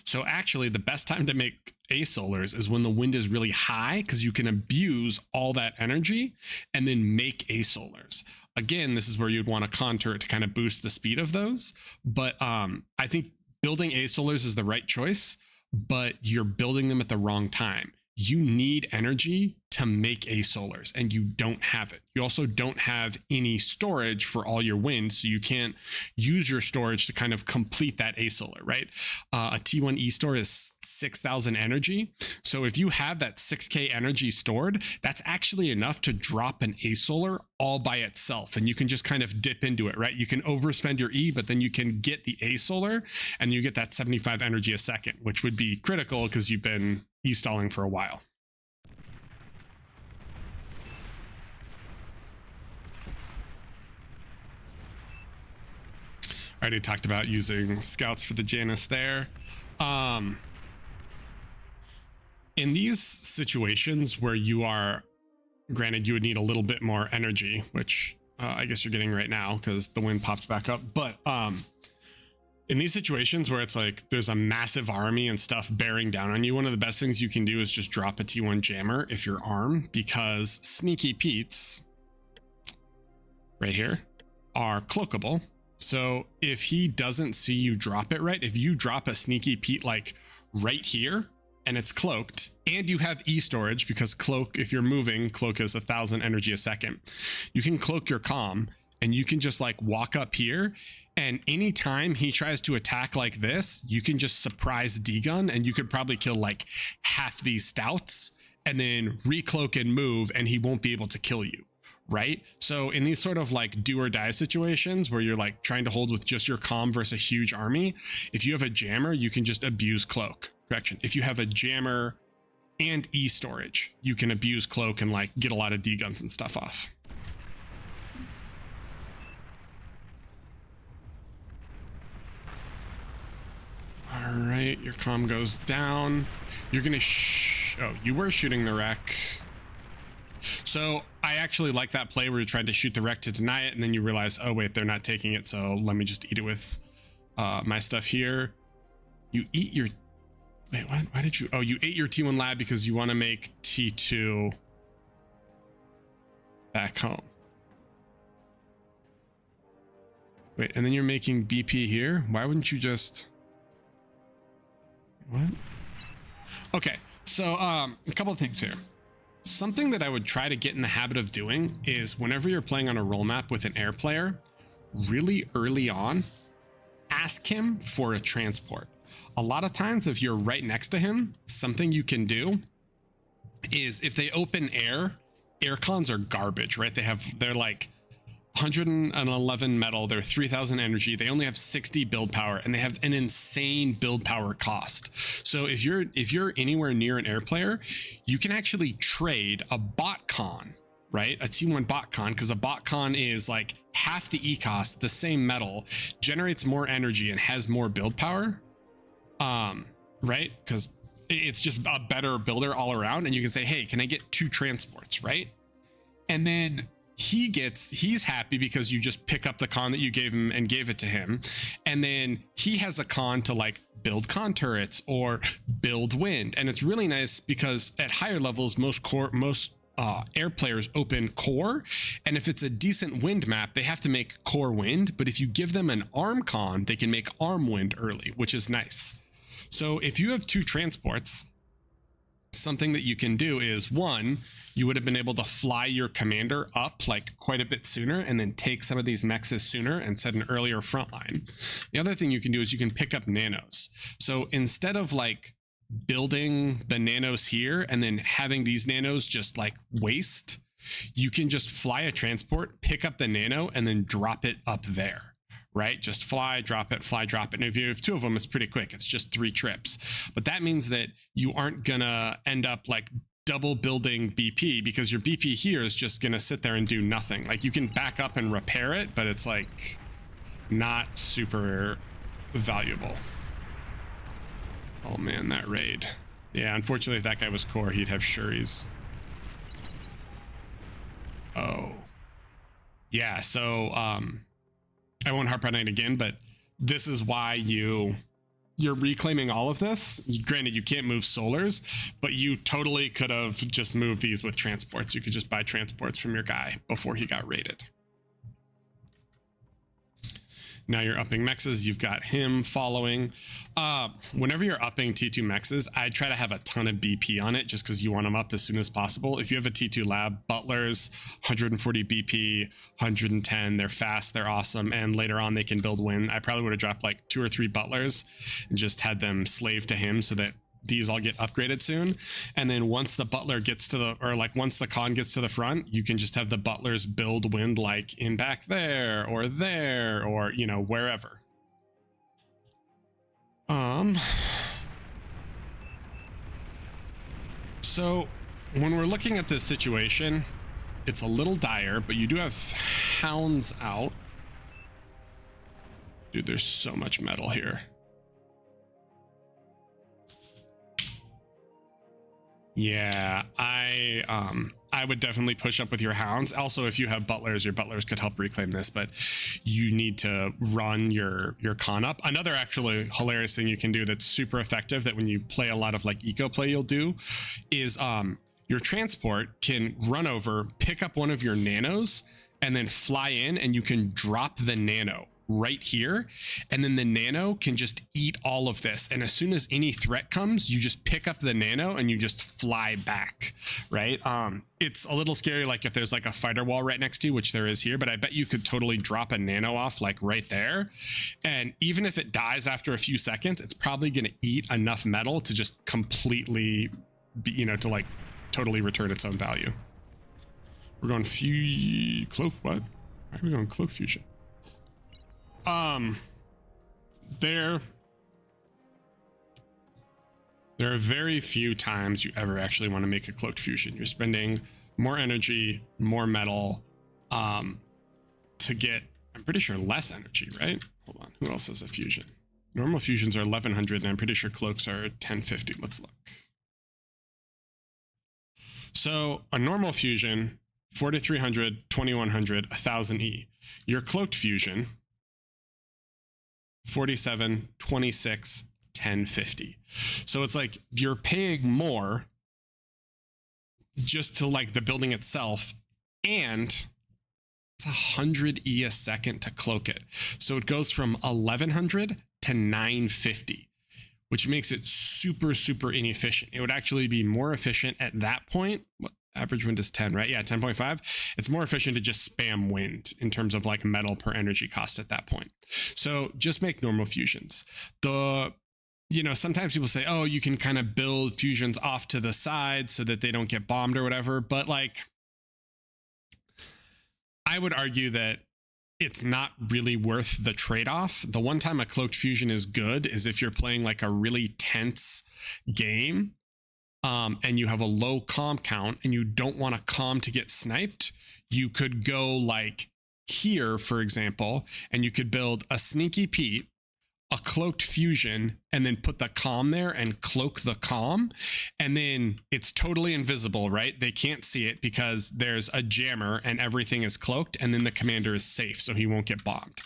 So actually the best time to make A-Solars is when the wind is really high because you can abuse all that energy and then make A-Solars. Again, this is where you'd want to contour it to kind of boost the speed of those. But I think building A-Solars is the right choice, but you're building them at the wrong time. You need energy to make A-Solars and you don't have it. You also don't have any storage for all your wind, so you can't use your storage to kind of complete that A-Solar, right? A T1 E-Store is 6,000 energy. So if you have that 6K energy stored, that's actually enough to drop an A-Solar all by itself. And you can just kind of dip into it, right? You can overspend your E, but then you can get the A-Solar and you get that 75 energy a second, which would be critical because you've been e-stalling for a while. I already talked about using scouts for the Janus there. In these situations where you are, granted you would need a little bit more energy, which I guess you're getting right now because the wind popped back up, but in these situations where it's like there's a massive army and stuff bearing down on you, one of the best things you can do is just drop a T1 jammer if you're armed, because Sneaky Pete's right here are cloakable. So if he doesn't see you drop it right, if you drop a Sneaky Pete like right here and it's cloaked and you have e-storage, because cloak, if you're moving, cloak is 1,000 energy a second, you can cloak your comm and you can just like walk up here, and anytime he tries to attack like this, you can just surprise D-gun and you could probably kill like half these stouts and then recloak and move and he won't be able to kill you. right? So in these sort of like do or die situations where you're like trying to hold with just your comm versus a huge army, if you have a jammer, you can just abuse cloak. Correction. If you have a jammer and E storage, you can abuse cloak and like get a lot of D guns and stuff off. All right, your comm goes down. You're gonna oh, you were shooting the wreck. So I actually like that play where you tried to shoot the wreck to deny it, and then you realize, oh wait, they're not taking it, so let me just eat it with my stuff here. You eat your, wait, what? Why did you, oh, you ate your T1 lab because you want to make T2 back home. Wait, and then you're making BP here? Why wouldn't you just, what? Okay, so a couple of things here. Something that I would try to get in the habit of doing is whenever you're playing on a role map with an air player, really early on, ask him for a transport. A lot of times if you're right next to him, something you can do is if they open air cons are garbage, right? They're like 111 metal, they're 3000 energy, they only have 60 build power, and they have an insane build power cost. So if you're anywhere near an air player, you can actually trade a bot con, right? A T1 bot con, because a bot con is like half the E cost, the same metal, generates more energy and has more build power, right? Because it's just a better builder all around, and you can say, hey, can I get 2 transports, right? And then he's happy because you just pick up the con that you gave him and gave it to him, and then he has a con to like build con turrets or build wind. And it's really nice because at higher levels most air players open core, and if it's a decent wind map they have to make core wind, but if you give them an arm con they can make arm wind early, which is nice. So if you have 2 transports, something that you can do is, one, you would have been able to fly your commander up like quite a bit sooner and then take some of these mexes sooner and set an earlier front line. The other thing you can do is you can pick up nanos. So instead of like building the nanos here and then having these nanos just like waste, you can just fly a transport, pick up the nano, and then drop it up there. Right? Just fly, drop it, fly, drop it. And if you have 2 of them, it's pretty quick. It's just 3 trips. But that means that you aren't gonna end up like double building BP, because your BP here is just gonna sit there and do nothing. Like you can back up and repair it, but it's like not super valuable. Oh man, that raid. Yeah, unfortunately if that guy was core, he'd have Shuri's. Oh. Yeah, so I won't harp on it again, but this is why you're reclaiming all of this. Granted, you can't move solars, but you totally could have just moved these with transports. You could just buy transports from your guy before he got raided. Now you're upping mexes, you've got him following. Whenever you're upping T2 mexes, I try to have a ton of BP on it just because you want them up as soon as possible. If you have a T2 lab, butlers, 140 BP, 110, they're fast, they're awesome, and later on they can build wind. I probably would have dropped like 2 or 3 butlers and just had them slave to him so that these all get upgraded soon. And then once the butler gets to the, or like once the con gets to the front, you can just have the butlers build wind like in back there, or you know, wherever. So when we're looking at this situation, it's a little dire, but you do have hounds out. Dude, there's so much metal here. Yeah, I would definitely push up with your hounds. Also, if you have butlers, your butlers could help reclaim this, but you need to run your con up. Another actually hilarious thing you can do that's super effective, that when you play a lot of like eco play you'll do, is your transport can run over, pick up one of your nanos, and then fly in, and you can drop the nano right here, and then the nano can just eat all of this, and as soon as any threat comes, you just pick up the nano and you just fly back, right? It's a little scary like if there's like a fighter wall right next to you, which there is here, but I bet you could totally drop a nano off like right there, and even if it dies after a few seconds, it's probably going to eat enough metal to just completely be, you know, to like totally return its own value. We're going cloak. What? Why are we going cloak fusion? There are very few times you ever actually want to make a cloaked fusion. You're spending more energy, more metal, to get, I'm pretty sure, less energy, right? Hold on, who else has a fusion? Normal fusions are 1100, and I'm pretty sure cloaks are 1050. Let's look. So a normal fusion, 4300, 2100, 1000 E. Your cloaked fusion, 47, 26, 1050. So it's like you're paying more just to like the building itself, and it's 100 E a second to cloak it. So it goes from 1100 to 950, which makes it super, super inefficient. It would actually be more efficient at that point. What, average wind is 10, right? Yeah, 10.5. It's more efficient to just spam wind in terms of like metal per energy cost at that point. So just make normal fusions. Sometimes people say, oh, you can kind of build fusions off to the side so that they don't get bombed or whatever. But like, I would argue that it's not really worth the trade-off. The one time a cloaked fusion is good is if you're playing like a really tense game, and you have a low comm count and you don't want a comm to get sniped. You could go like here, for example, and you could build a Sneaky Pete, a cloaked fusion, and then put the comm there and cloak the comm, and then it's totally invisible, right? They can't see it because there's a jammer and everything is cloaked, and then the commander is safe so he won't get bombed.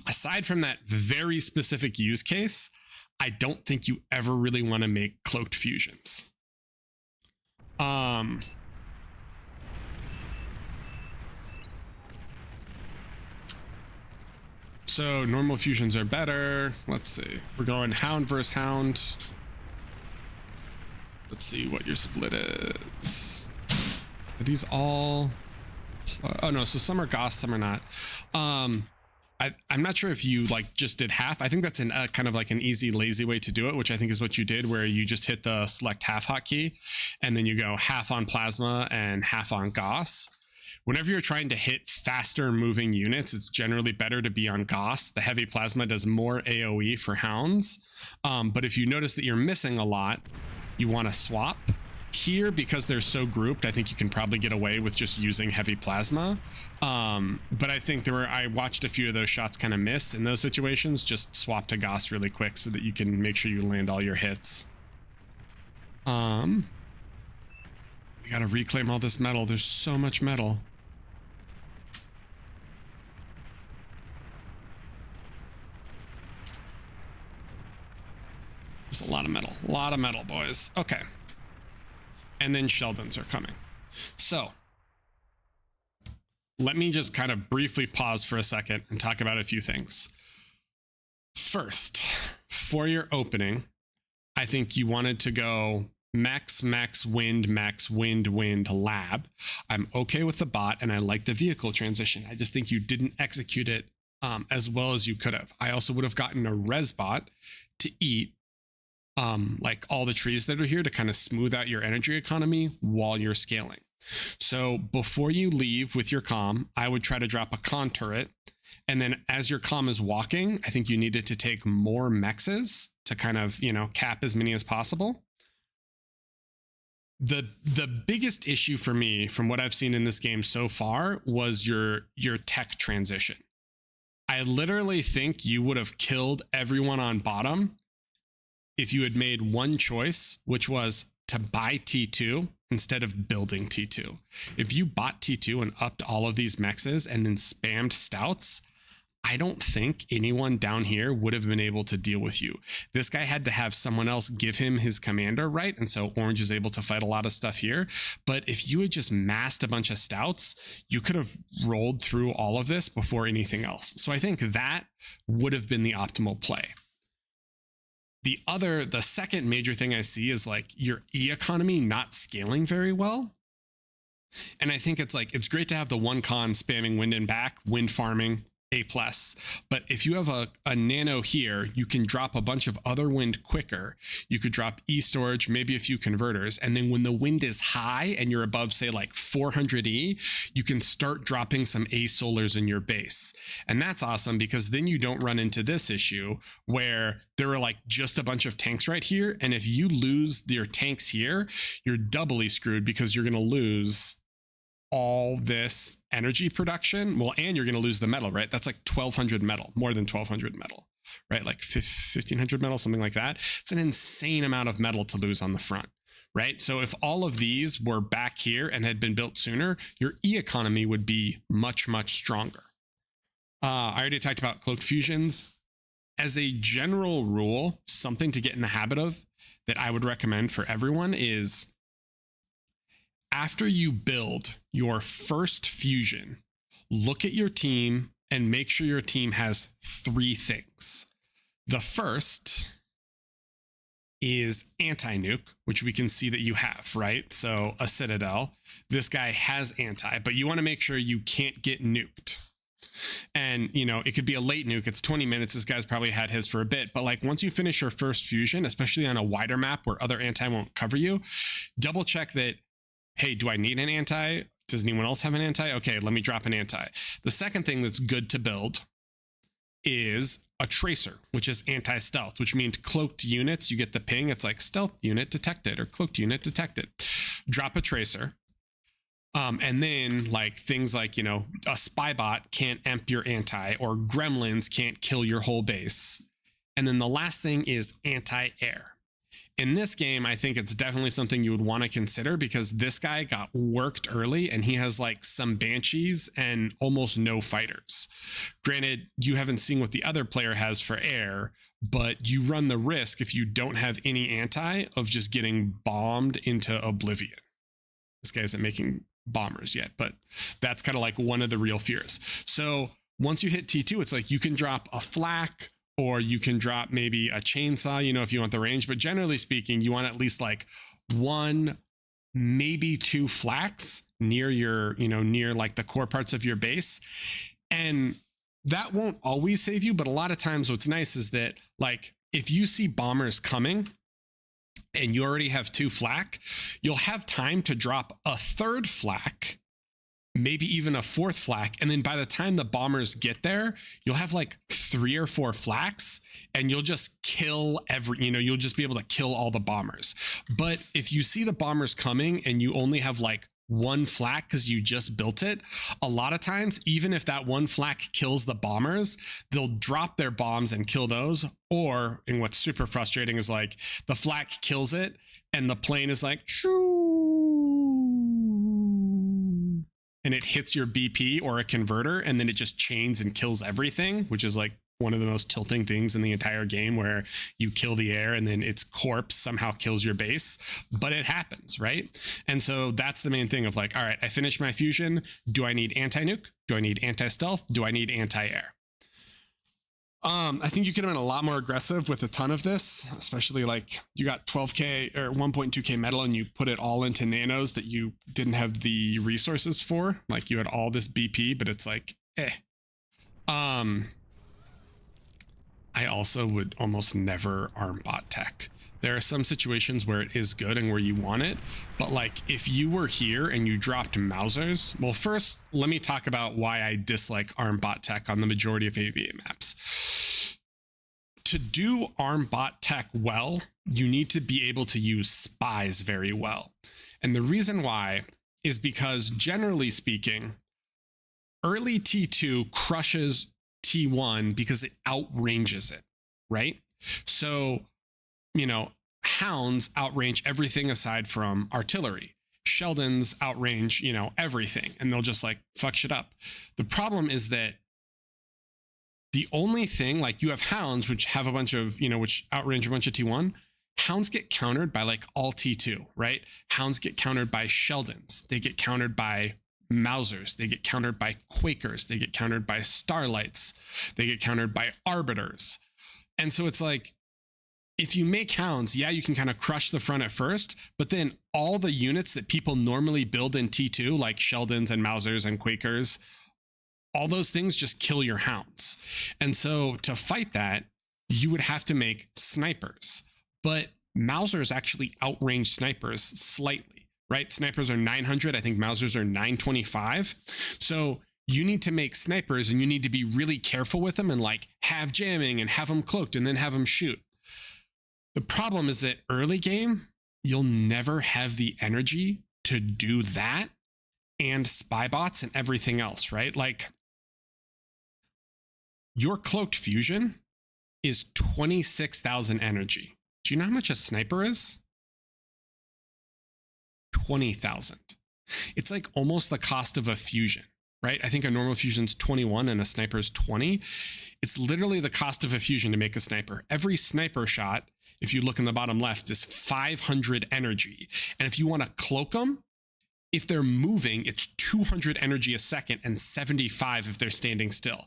Aside from that very specific use case, I don't think you ever really want to make cloaked fusions. So normal fusions are better. Let's see. We're going Hound versus Hound. Let's see what your split is. Are these all? Oh no, so some are Goss, some are not. I'm not sure if you like just did half. I think that's an kind of like an easy, lazy way to do it, which I think is what you did, where you just hit the select half hotkey and then you go half on plasma and half on Goss. Whenever you're trying to hit faster moving units, it's generally better to be on Goss. The heavy plasma does more AoE for hounds. But if you notice that you're missing a lot, you want to swap. Here, because they're so grouped, I think you can probably get away with just using heavy plasma. But I think I watched a few of those shots kind of miss in those situations. Just swap to Goss really quick so that you can make sure you land all your hits. We gotta reclaim all this metal. There's so much metal. There's a lot of metal, boys. Okay. And then Sheldons are coming. So let me just kind of briefly pause for a second and talk about a few things. First, for your opening, I think you wanted to go max wind lab. I'm okay with the bot and I like the vehicle transition. I just think you didn't execute it as well as you could have. I also would have gotten a res bot to eat like all the trees that are here to kind of smooth out your energy economy while you're scaling. So before you leave with your comm, I would try to drop a con turret. And then as your comm is walking, I think you needed to take more mexes to kind of, cap as many as possible. The biggest issue for me from what I've seen in this game so far was your tech transition. I literally think you would have killed everyone on bottom if you had made one choice, which was to buy T2 instead of building T2. If you bought T2 and upped all of these mexes and then spammed stouts, I don't think anyone down here would have been able to deal with you. This guy had to have someone else give him his commander, right? And so Orange is able to fight a lot of stuff here. But if you had just massed a bunch of stouts, you could have rolled through all of this before anything else. So I think that would have been the optimal play. The second major thing I see is like your E economy not scaling very well. And I think it's great to have the one con spamming wind and back, wind farming, A+. But if you have a nano here, you can drop a bunch of other wind quicker. You could drop E-storage, maybe a few converters. And then when the wind is high and you're above, say, like 400E, you can start dropping some A-solars in your base. And that's awesome because then you don't run into this issue where there are like just a bunch of tanks right here. And if you lose your tanks here, you're doubly screwed because you're going to lose all this energy production. Well, and you're going to lose the metal, right? That's like 1200 metal, more than 1200 metal, right? Like 1500 metal, something like that. It's an insane amount of metal to lose on the front, right? So if all of these were back here and had been built sooner, your E economy would be much, much stronger. I already talked about cloaked fusions. As a general rule, something to get in the habit of that I would recommend for everyone is after you build your first fusion, look at your team and make sure your team has 3 things. The first is anti-nuke, which we can see that you have, right? So a Citadel, this guy has anti, but you want to make sure you can't get nuked. And, you know, it could be a late nuke. It's 20 minutes. This guy's probably had his for a bit. But like once you finish your first fusion, especially on a wider map where other anti won't cover you, double check that, hey, do I need an anti? Does anyone else have an anti? Okay, let me drop an anti. The second thing that's good to build is a tracer, which is anti-stealth, which means cloaked units, you get the ping. It's like stealth unit detected or cloaked unit detected. Drop a tracer. And then like things like, you know, a spy bot can't amp your anti or gremlins can't kill your whole base. And then the last thing is anti-air. In this game, I think it's definitely something you would want to consider because this guy got worked early and he has like some banshees and almost no fighters. Granted, you haven't seen what the other player has for air, but you run the risk if you don't have any anti of just getting bombed into oblivion. This guy isn't making bombers yet, but that's kind of like one of the real fears. So once you hit T2, it's like you can drop a flak, or you can drop maybe a chainsaw, you know, if you want the range. But generally speaking, you want at least like 1, maybe 2 flaks near your, you know, near like the core parts of your base. And that won't always save you. But a lot of times what's nice is that like if you see bombers coming and you already have 2 flak, you'll have time to drop a 3rd flak, maybe even a 4th flak. And then by the time the bombers get there, you'll have like 3 or 4 flaks and you'll just kill you'll just be able to kill all the bombers. But if you see the bombers coming and you only have like 1 flak because you just built it, a lot of times, even if that 1 flak kills the bombers, they'll drop their bombs and kill those. Or, and what's super frustrating is like the flak kills it and the plane is like, shoo, and it hits your BP or a converter, and then it just chains and kills everything, which is like one of the most tilting things in the entire game, where you kill the air and then its corpse somehow kills your base. But it happens, right? And so that's the main thing of like, all right, I finished my fusion. Do I need anti-nuke? Do I need anti-stealth? Do I need anti-air? I think you could have been a lot more aggressive with a ton of this, especially like you got 12K or 1.2K metal and you put it all into nanos that you didn't have the resources for. Like you had all this BP, but it's like, I also would almost never arm bot tech. There are some situations where it is good and where you want it, but like if you were here and you dropped Mausers, well, first let me talk about why I dislike arm bot tech on the majority of AVA maps. To do arm bot tech well, you need to be able to use spies very well. And the reason why is because generally speaking, early T2 crushes T1 because it outranges it, right? So, you know, hounds outrange everything aside from artillery. Sheldons outrange, you know, everything, and they'll just like fuck shit up. The problem is that the only thing, like you have hounds, which have a bunch of, you know, which outrange a bunch of T1. Hounds get countered by like all T2, right? Hounds get countered by Sheldons. They get countered by Mausers. They get countered by Quakers. They get countered by Starlights. They get countered by Arbiters. And so it's like, if you make hounds, yeah, you can kind of crush the front at first, but then all the units that people normally build in T2, like Sheldons and Mausers and Quakers, all those things just kill your hounds. And so to fight that, you would have to make snipers. But Mausers actually outrange snipers slightly, right? Snipers are 900. I think Mausers are 925. So you need to make snipers and you need to be really careful with them and like have jamming and have them cloaked and then have them shoot. The problem is that early game, you'll never have the energy to do that and spy bots and everything else, right? Like your cloaked fusion is 26,000 energy. Do you know how much a sniper is? 20,000. It's like almost the cost of a fusion, right? I think a normal fusion's 21 and a sniper is 20. It's literally the cost of a fusion to make a sniper. Every sniper shot, if you look in the bottom left, is 500 energy. And if you want to cloak them, if they're moving, it's 200 energy a second and 75 if they're standing still.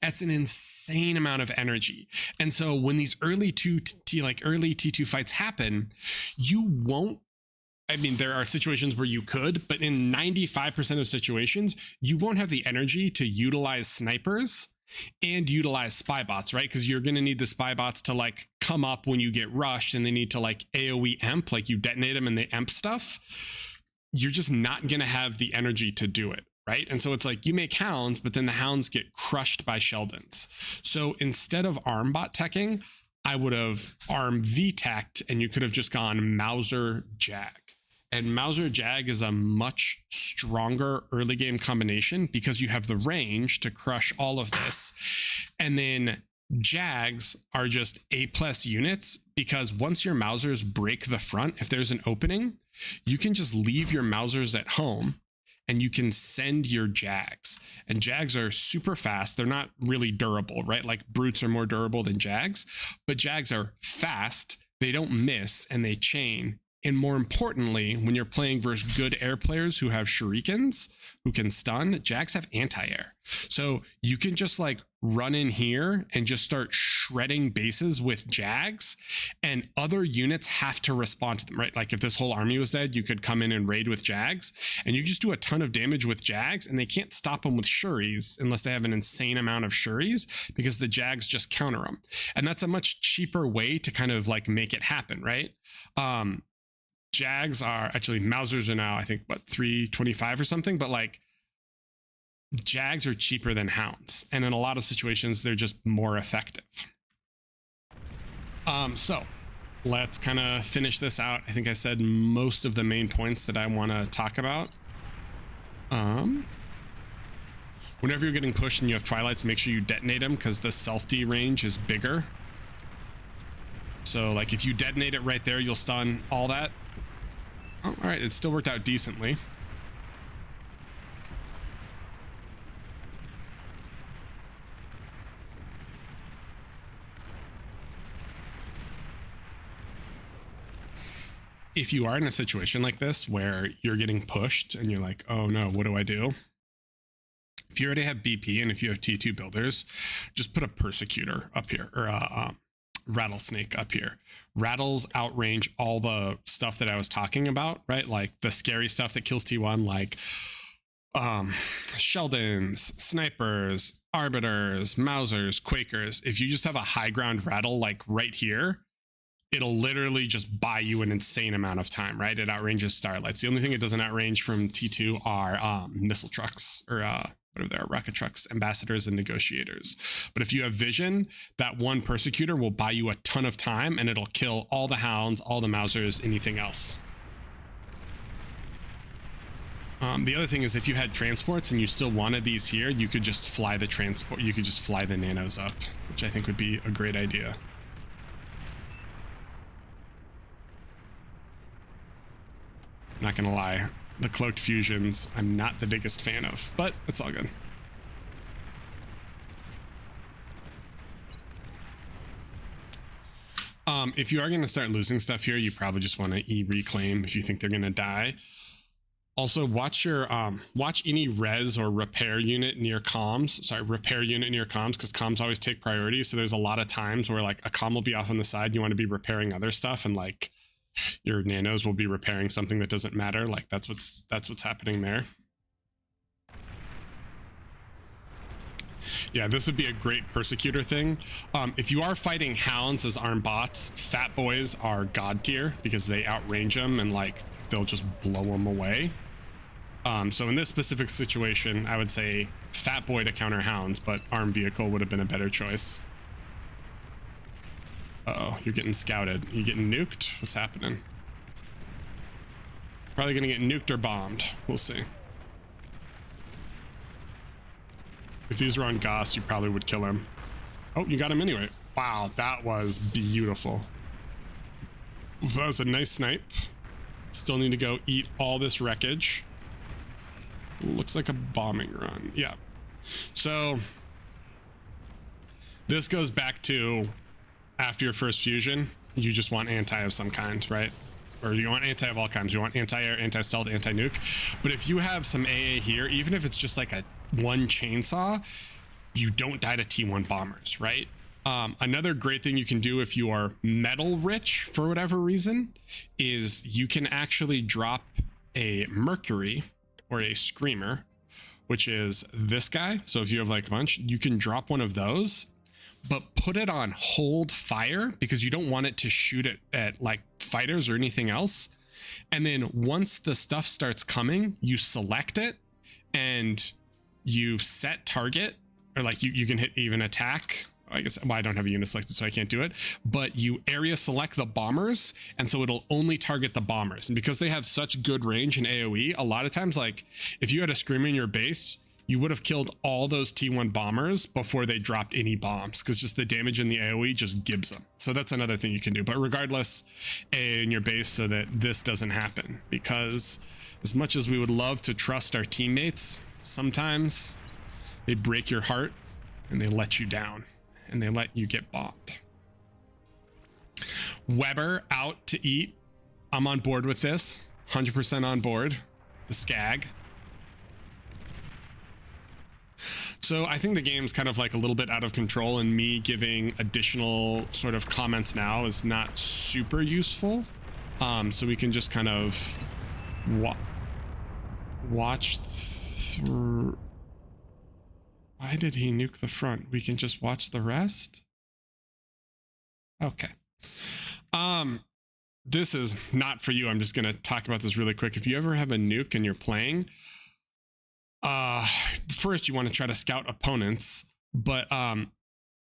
That's an insane amount of energy. And so when these early T2 fights happen, you won't, I mean, there are situations where you could, but in 95% of situations, you won't have the energy to utilize snipers and utilize spy bots, right? Because you're going to need the spy bots to like come up when you get rushed and they need to like AoE emp, like you detonate them and they emp stuff. You're just not going to have the energy to do it, right? And so it's like you make hounds, but then the hounds get crushed by Sheldons. So instead of arm bot teching, I would have arm V-teched and you could have just gone Mauser Jag. And Mauser Jag is a much stronger early game combination because you have the range to crush all of this. And then Jags are just A+ units because once your Mausers break the front, if there's an opening, you can just leave your Mausers at home and you can send your Jags. And Jags are super fast. They're not really durable, right? Like brutes are more durable than Jags, but Jags are fast. They don't miss and they chain. And more importantly, when you're playing versus good air players who have shurikens, who can stun, Jags have anti-air. So you can just like run in here and just start shredding bases with Jags and other units have to respond to them, right? Like if this whole army was dead, you could come in and raid with Jags and you just do a ton of damage with Jags and they can't stop them with Shuris unless they have an insane amount of Shuris because the Jags just counter them. And that's a much cheaper way to kind of like make it happen, right? Jags are actually, Mausers are now, I think, what, 325 or something, but like Jags are cheaper than hounds. And in a lot of situations, they're just more effective. So let's kind of finish this out. I think I said most of the main points that I want to talk about. Whenever you're getting pushed and you have Twilights, make sure you detonate them because the self-D range is bigger. So like if you detonate it right there, you'll stun all that. Oh, all right, it still worked out decently. If you are in a situation like this where you're getting pushed and you're like, oh no, what do I do? If you already have BP and if you have T2 builders, just put a Persecutor up here or Rattlesnake up here. Rattles outrange all the stuff that I was talking about, right? Like the scary stuff that kills T1, like Sheldons, snipers, arbiters, Mausers, Quakers. If you just have a high ground rattle like right here, it'll literally just buy you an insane amount of time, right? It outranges Starlights. The only thing it doesn't outrange from T2 are missile trucks or whatever they are, rocket trucks, ambassadors, and negotiators. But if you have vision, that one Persecutor will buy you a ton of time and it'll kill all the hounds, all the Mausers, anything else. The other thing is if you had transports and you still wanted these here, you could just fly the transport, you could just fly the nanos up, which I think would be a great idea. Not gonna lie, the cloaked fusions I'm not the biggest fan of, but it's all good. If you are going to start losing stuff here, you probably just want to reclaim if you think they're going to die. Also, watch your watch any res or repair unit near comms. Sorry, repair unit near comms, because comms always take priority. So there's a lot of times where like a comm will be off on the side, you want to be repairing other stuff, and like your nanos will be repairing something that doesn't matter. Like that's what's happening there. Yeah, this would be a great persecutor thing. If you are fighting hounds as armed bots, fat boys are god tier because they outrange them and like they'll just blow them away. So in this specific situation, I would say fat boy to counter hounds, but armed vehicle would have been a better choice. Uh-oh, you're getting scouted. You getting nuked? What's happening? Probably gonna get nuked or bombed. We'll see. If these were on Goss, you probably would kill him. Oh, you got him anyway. Wow, that was beautiful. That was a nice snipe. Still need to go eat all this wreckage. Looks like a bombing run. Yeah. So this goes back to after your first fusion, you just want anti of some kind, right? Or you want anti of all kinds. You want anti-air, anti-stealth, anti-nuke. But if you have some AA here, even if it's just like a one chainsaw, you don't die to T1 bombers, right? Another great thing you can do if you are metal rich for whatever reason is you can actually drop a Mercury or a Screamer, which is this guy. So if you have like a bunch, you can drop one of those, but put it on hold fire because you don't want it to shoot it at like fighters or anything else. And then once the stuff starts coming, you select it and you set target, or like you can hit even attack. I guess, well, I don't have a unit selected, so I can't do it, but you area select the bombers, and so it'll only target the bombers. And because they have such good range in AoE, a lot of times, like if you had a Screamer in your base, you would have killed all those T1 bombers before they dropped any bombs, because just the damage in the AoE just gives them. So that's another thing you can do. But regardless, in your base so that this doesn't happen, because as much as we would love to trust our teammates, sometimes they break your heart and they let you down and they let you get bombed. Weber out to eat. I'm on board with this. 100% on board. The Skag. So I think the game's kind of like a little bit out of control, and me giving additional sort of comments now is not super useful. So we can just kind of watch through. Why did he nuke the front? We can just watch the rest? Okay. This is not for you. I'm just going to talk about this really quick. If you ever have a nuke and you're playing, first you want to try to scout opponents, but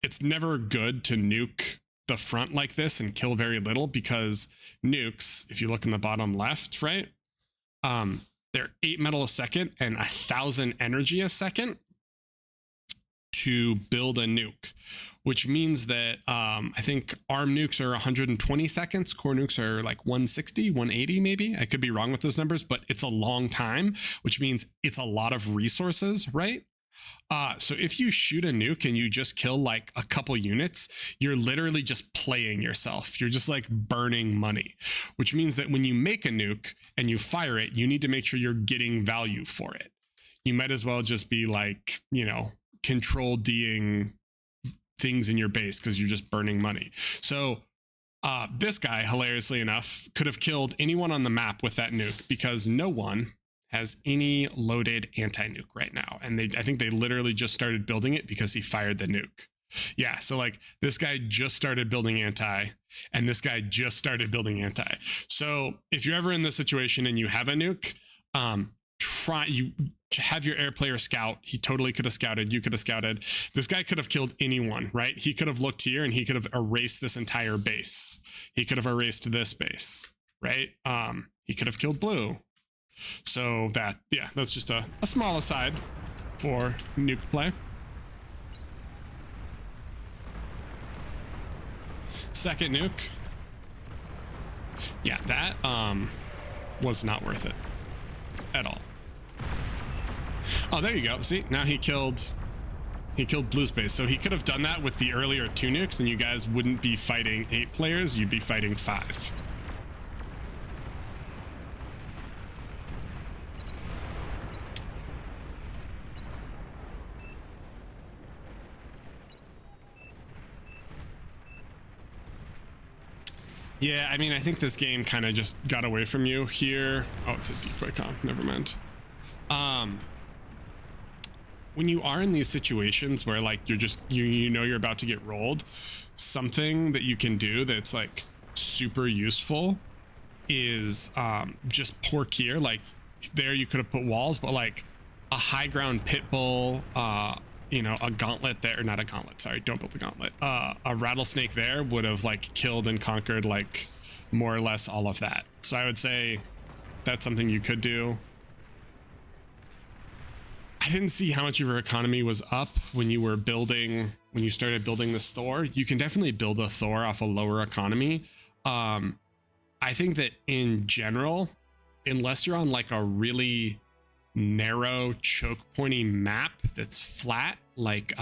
it's never good to nuke the front like this and kill very little, because nukes, if you look in the bottom left, right, they're 8 metal a second and 1,000 energy a second to build a nuke, which means that I think arm nukes are 120 seconds, core nukes are like 160, 180 maybe. I could be wrong with those numbers, but it's a long time, which means it's a lot of resources, right? So if you shoot a nuke and you just kill like a couple units, you're literally just playing yourself. You're just like burning money, which means that when you make a nuke and you fire it, you need to make sure you're getting value for it. You might as well just be like, you know, control D'ing things in your base because you're just burning money. So this guy, hilariously enough, could have killed anyone on the map with that nuke, because no one has any loaded anti-nuke right now. And I think they literally just started building it because he fired the nuke. Yeah, so like this guy just started building anti, and this guy just started building anti. So if you're ever in this situation and you have a nuke, have your air player scout. He totally could have scouted. You could have scouted. This guy could have killed anyone, right? He could have looked here and he could have erased this entire base. He could have erased this base, right? He could have killed blue. So that, yeah, that's just a small aside for nuke play. Second nuke. Yeah, that was not worth it at all. Oh, there you go. See, now he killed blue space. So he could have done that with the earlier 2 nukes and you guys wouldn't be fighting 8 players, you'd be fighting 5. Yeah, I mean, I think this game kind of just got away from you here. Oh, it's a decoy comp. Never mind. when you are in these situations where like you're just you know you're about to get rolled, something that you can do that's like super useful is just poor Kier. Like there you could have put walls, but like a high ground pit bull, you know, a gauntlet there, or not a gauntlet, sorry, don't build a gauntlet, a rattlesnake there would have like killed and conquered like more or less all of that. So I would say that's something you could do. I didn't see how much of your economy was up when you were building, when you started building this Thor. You can definitely build a Thor off a lower economy. I think that in general, unless you're on like a really narrow choke pointy map that's flat, like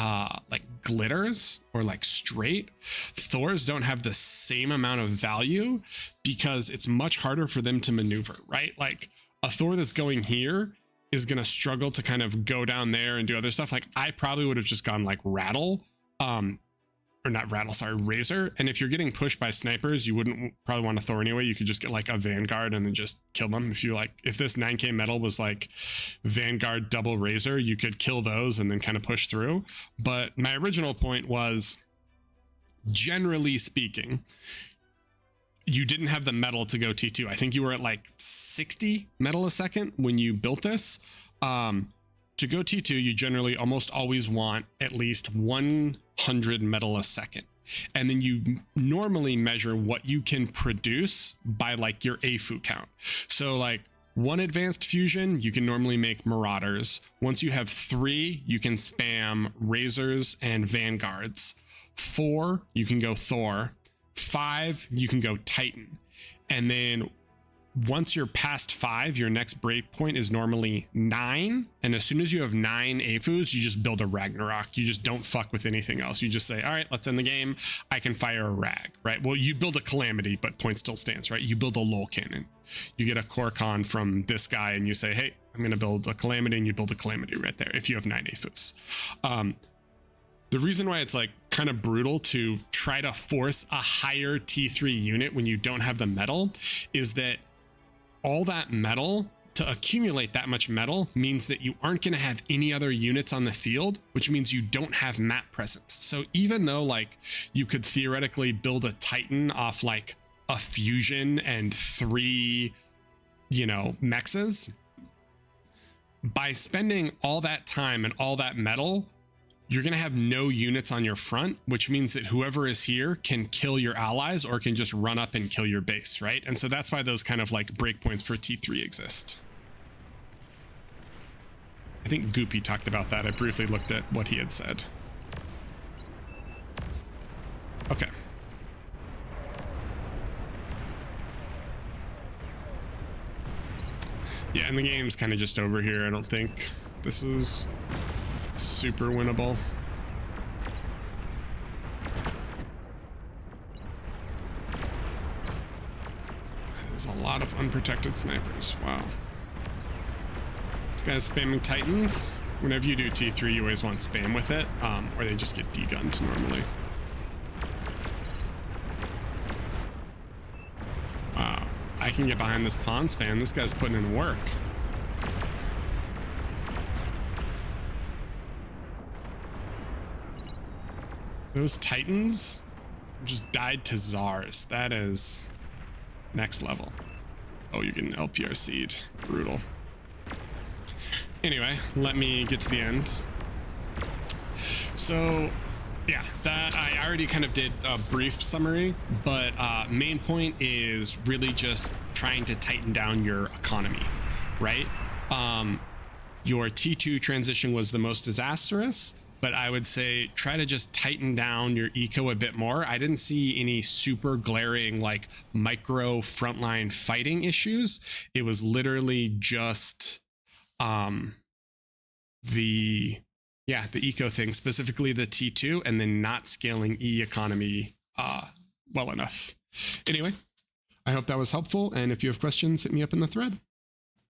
glitters or like straight, Thors don't have the same amount of value because it's much harder for them to maneuver, right? Like a Thor that's going here is going to struggle to kind of go down there and do other stuff. Like I probably would have just gone like rattle, or not rattle, sorry, razor. And if you're getting pushed by snipers, you wouldn't probably want to Thor anyway. You could just get like a vanguard and then just kill them. If you like, if this 9k metal was like vanguard double razor, you could kill those and then kind of push through. But my original point was, generally speaking, you didn't have the metal to go T2. I think you were at like 60 metal a second when you built this. To go T2, you generally almost always want at least 100 metal a second. And then you normally measure what you can produce by like your AFU count. So like one advanced fusion, you can normally make marauders. Once you have 3, you can spam razors and vanguards. 4, you can go Thor. 5, you can go Titan. And then once you're past 5, your next breakpoint is normally 9. And as soon as you have 9 AFUs, you just build a Ragnarok. You just don't fuck with anything else. You just say, all right, let's end the game. I can fire a Rag, right? Well, you build a Calamity, but point still stands, right? You build a Lol Cannon. You get a Korcon from this guy and you say, hey, I'm going to build a Calamity, and you build a Calamity right there if you have 9 AFUs. The reason why it's like kind of brutal to try to force a higher T3 unit when you don't have the metal is that all that metal, to accumulate that much metal, means that you aren't going to have any other units on the field, which means you don't have map presence. So even though like you could theoretically build a Titan off like a fusion and 3, you know, mexes, by spending all that time and all that metal, you're going to have no units on your front, which means that whoever is here can kill your allies or can just run up and kill your base, right? And so that's why those kind of like breakpoints for T3 exist. I think Goopy talked about that. I briefly looked at what he had said. Okay. Yeah, and the game's kind of just over here. I don't think this is super winnable. That is a lot of unprotected snipers. Wow. This guy's spamming Titans. Whenever you do T3, you always want spam with it, or they just get degunned normally. Wow. I can get behind this pawn spam. This guy's putting in work. Those Titans just died to Zars. That is next level. Oh, you're getting LPR seed. Brutal. Anyway, let me get to the end. So yeah, that I already kind of did a brief summary, but main point is really just trying to tighten down your economy, right? Your T2 transition was the most disastrous, but I would say try to just tighten down your eco a bit more. I didn't see any super glaring like micro frontline fighting issues. It was literally just the eco thing, specifically the T2, and then not scaling E economy well enough. Anyway, I hope that was helpful, and if you have questions, hit me up in the thread.